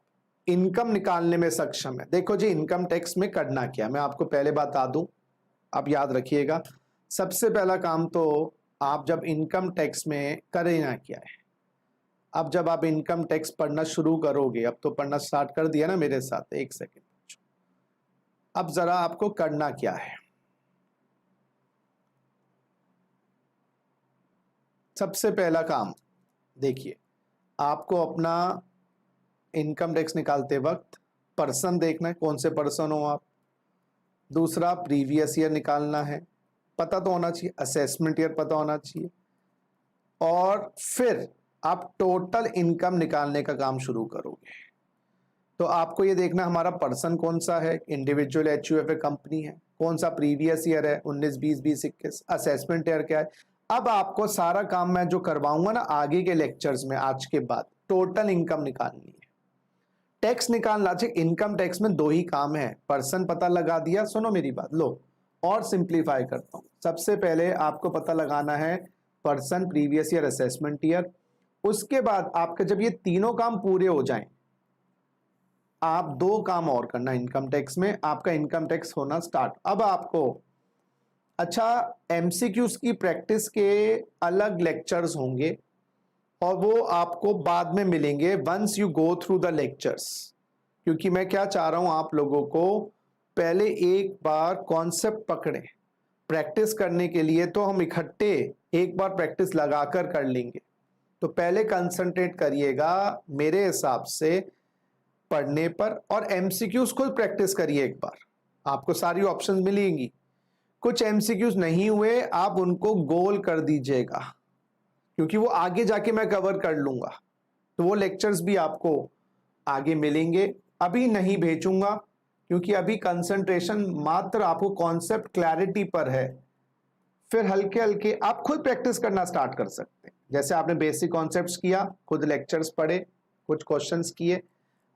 S1: इनकम निकालने में सक्षम है। देखो जी, इनकम टैक्स में करना क्या, मैं आपको पहले बता दूं, आप याद रखिएगा। सबसे पहला काम तो आप जब इनकम टैक्स में करना क्या है, अब जब आप इनकम टैक्स पढ़ना शुरू करोगे, अब तो पढ़ना स्टार्ट कर दिया ना मेरे साथ, एक सेकेंड, अब जरा आपको करना क्या है। सबसे पहला काम देखिए, आपको अपना इनकम टैक्स निकालते वक्त पर्सन देखना है, कौन से पर्सन हो आप। दूसरा प्रीवियस ईयर निकालना है, पता तो होना चाहिए, असेसमेंट ईयर पता होना चाहिए। और फिर आप टोटल इनकम निकालने का काम शुरू करोगे। तो आपको ये देखना हमारा पर्सन कौन सा है, इंडिविजुअल एचयूएफ कंपनी है, कौन सा प्रीवियस ईयर है 19, 20, 20, 21, असेसमेंट ईयर क्या है। अब आपको सारा काम मैं जो करवाऊंगा ना आगे के लेक्चर्स में, आज के बाद टोटल इनकम निकालनी है। टैक्स निकालना चाहिए। इनकम टैक्स में दो ही काम है, पर्सन पता लगा दिया, सुनो मेरी बात, लो और सिंप्लीफाई करता हूं। सबसे पहले आपको पता लगाना है person, previous year, assessment year. उसके बाद आपके जब ये तीनों काम पूरे हो जाएं, आप दो काम और करना इनकम टैक्स में, आपका इनकम टैक्स होना स्टार्ट। अब आपको अच्छा एमसीक्यूज की प्रैक्टिस के अलग लेक्चर्स होंगे और वो आपको बाद में मिलेंगे once you go through the lectures, क्योंकि मैं क्या चाह रहा हूं आप लोगों को पहले एक बार कॉन्सेप्ट पकड़े। प्रैक्टिस करने के लिए तो हम इकट्ठे एक बार प्रैक्टिस लगाकर कर लेंगे, तो पहले कंसंट्रेट करिएगा मेरे हिसाब से पढ़ने पर, और एमसीक्यूज खुद प्रैक्टिस करिए एक बार, आपको सारी ऑप्शंस मिलेंगी। कुछ एमसीक्यूज नहीं हुए आप उनको गोल कर दीजिएगा, क्योंकि वो आगे जाके मैं कवर कर लूंगा, तो वो लेक्चर्स भी आपको आगे मिलेंगे। अभी नहीं भेजूंगा क्योंकि अभी कंसंट्रेशन मात्र आपको कॉन्सेप्ट क्लैरिटी पर है। फिर हल्के हल्के आप खुद प्रैक्टिस करना स्टार्ट कर सकते हैं। जैसे आपने बेसिक कॉन्सेप्ट्स किया, खुद लेक्चर्स पढ़े, कुछ क्वेश्चंस किए।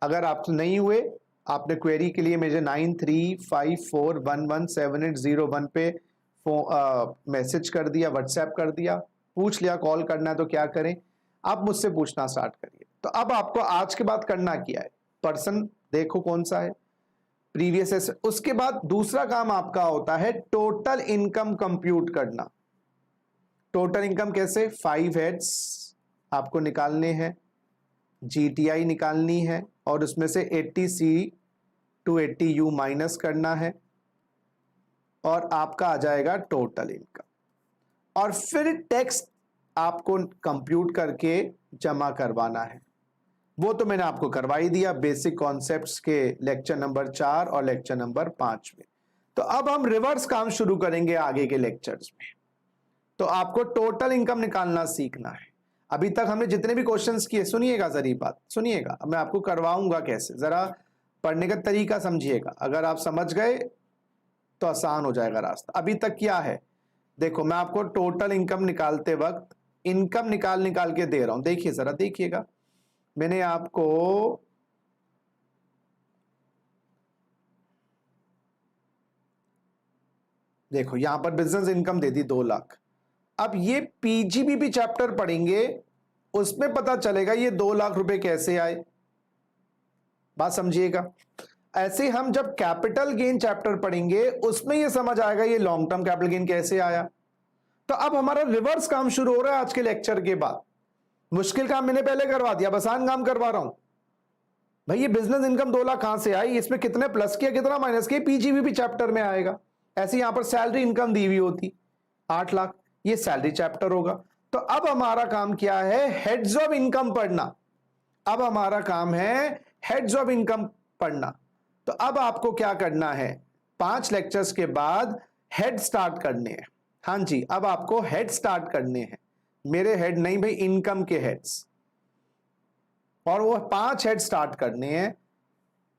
S1: अगर आपसे नहीं हुए, आपने क्वेरी के लिए मुझे 9354117801 पे मैसेज कर दिया, व्हाट्सएप कर दिया, पूछ लिया। कॉल करना है तो क्या करें, आप मुझसे पूछना स्टार्ट करिए। तो अब आपको आज के बाद करना क्या है, पर्सन देखो कौन सा है, प्रीवियस। उसके बाद दूसरा काम आपका होता है टोटल इनकम कंप्यूट करना। टोटल इनकम कैसे, 5 हेड्स आपको निकालने हैं, जीटीआई निकालनी है और उसमें से 80C to 80U माइनस करना है और आपका आ जाएगा टोटल इनकम। और फिर टैक्स आपको कंप्यूट करके जमा करवाना है। वो तो मैंने आपको करवा ही दिया बेसिक कॉन्सेप्ट्स के लेक्चर नंबर 4 और लेक्चर नंबर 5 में। तो अब हम रिवर्स काम शुरू करेंगे आगे के लेक्चर्स में। तो आपको टोटल इनकम निकालना सीखना है। अभी तक हमने जितने भी क्वेश्चंस किए, सुनिएगा जरा बात, सुनिएगा, मैं आपको करवाऊंगा कैसे, जरा पढ़ने का तरीका समझिएगा। अगर आप समझ गए तो आसान हो जाएगा रास्ता। अभी तक क्या है देखो, मैं आपको टोटल इनकम निकालते वक्त इनकम निकाल के दे रहा हूं, देखिए जरा, देखिएगा। मैंने आपको देखो यहां पर बिजनेस इनकम दे दी 2 लाख। अब ये पीजीबीपी चैप्टर पढ़ेंगे, उसमें पता चलेगा ये 2 लाख रुपए कैसे आए, बात समझिएगा। ऐसे हम जब कैपिटल गेन चैप्टर पढ़ेंगे उसमें ये समझ आएगा ये लॉन्ग टर्म कैपिटल गेन कैसे आया। तो अब हमारा रिवर्स काम शुरू हो रहा है आज के लेक्चर के बाद। मुश्किल काम मैंने पहले करवा दिया, आसान काम करवा रहा हूं। भाई ये बिजनेस इनकम 2 लाख कहां से आई, इसमें कितने प्लस किया कितना माइनस किया, पीजीबीपी चैप्टर में आएगा। ऐसे यहां पर सैलरी इनकम दी हुई होती 8 लाख, ये सैलरी चैप्टर होगा। तो अब हमारा काम क्या है, हेड्स ऑफ इनकम पढ़ना। अब हमारा काम है हेड्स ऑफ इनकम पढ़ना। तो अब आपको क्या करना है, 5 लेक्चर्स के बाद हेड स्टार्ट करने हैं। हां जी, अब आपको हेड स्टार्ट करने हैं, मेरे हेड नहीं भाई, इनकम के हेड्स, और वो 5 हेड स्टार्ट करने हैं।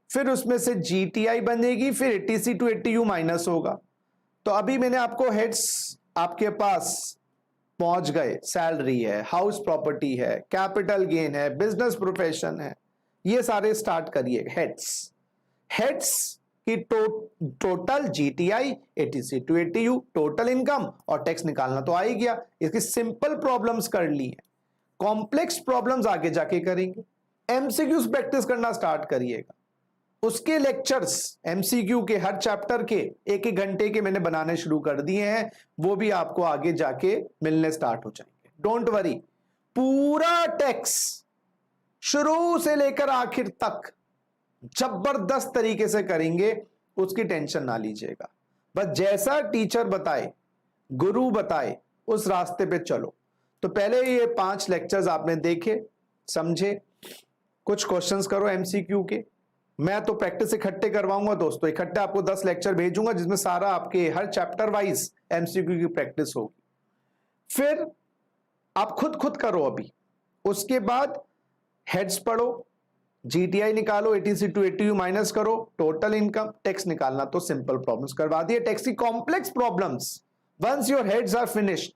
S1: फिर उसमें से जीटीआई बनेगी, फिर 80C to 80U माइनस होगा। तो अभी मैंने आपको हेड्स आपके पास पहुंच गए, सैलरी है, हाउस प्रॉपर्टी है, कैपिटल गेन है, बिजनेस प्रोफेशन है, ये सारे स्टार्ट करिए। हेड्स की total GTI, 80C to 80U, total income और टैक्स निकालना तो आ ही गया। इसकी सिंपल प्रॉब्लम्स कर ली है, कॉम्प्लेक्स प्रॉब्लम्स आगे जाके करेंगे। एमसीक्यूज प्रैक्टिस करना स्टार्ट करिएगा। उसके लेक्चर्स एमसीक्यू के हर चैप्टर के 1-1 घंटे के मैंने बनाने शुरू कर दिए हैं, वो भी आपको आगे जाके मिलने स्टार्ट हो जाएंगे। डोंट वरी, पूरा टैक्स शुरू से लेकर आखिर तक जबरदस्त तरीके से करेंगे, उसकी टेंशन ना लीजिएगा। बस जैसा टीचर बताए, गुरु बताए, उस रास्ते पे चलो। तो पहले ये 5 लेक्चर्स आपने देखे, समझे, कुछ क्वेश्चंस करो एमसीक्यू के। मैं तो प्रैक्टिस इकट्ठे करवाऊंगा दोस्तों, इकट्ठे आपको 10 लेक्चर भेजूंगा जिसमें सारा आपके हर चैप्टर वाइज एमसीक्यू की प्रैक्टिस होगी। फिर आप खुद करो अभी। उसके बाद हेड्स पढ़ो, जीटीआई निकालो, 80C to 80U माइनस करो, टोटल इनकम, टैक्स निकालना तो सिंपल प्रॉब्लम्स करवा दिए। टैक्स की complex problems, once your heads are finished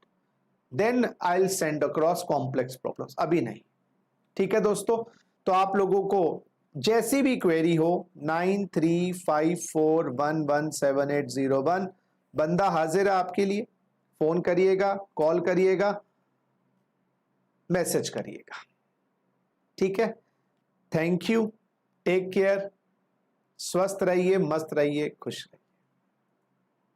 S1: then I will send across complex problems, अभी नहीं। ठीक है दोस्तों, तो आप लोगों को जैसी भी क्वेरी हो 9354117801, बंदा हाजिर है आपके लिए। फोन करिएगा, कॉल करिएगा, मैसेज करिएगा, ठीक है। थैंक यू, टेक केयर, स्वस्थ रहिए, मस्त रहिए, खुश रहिए।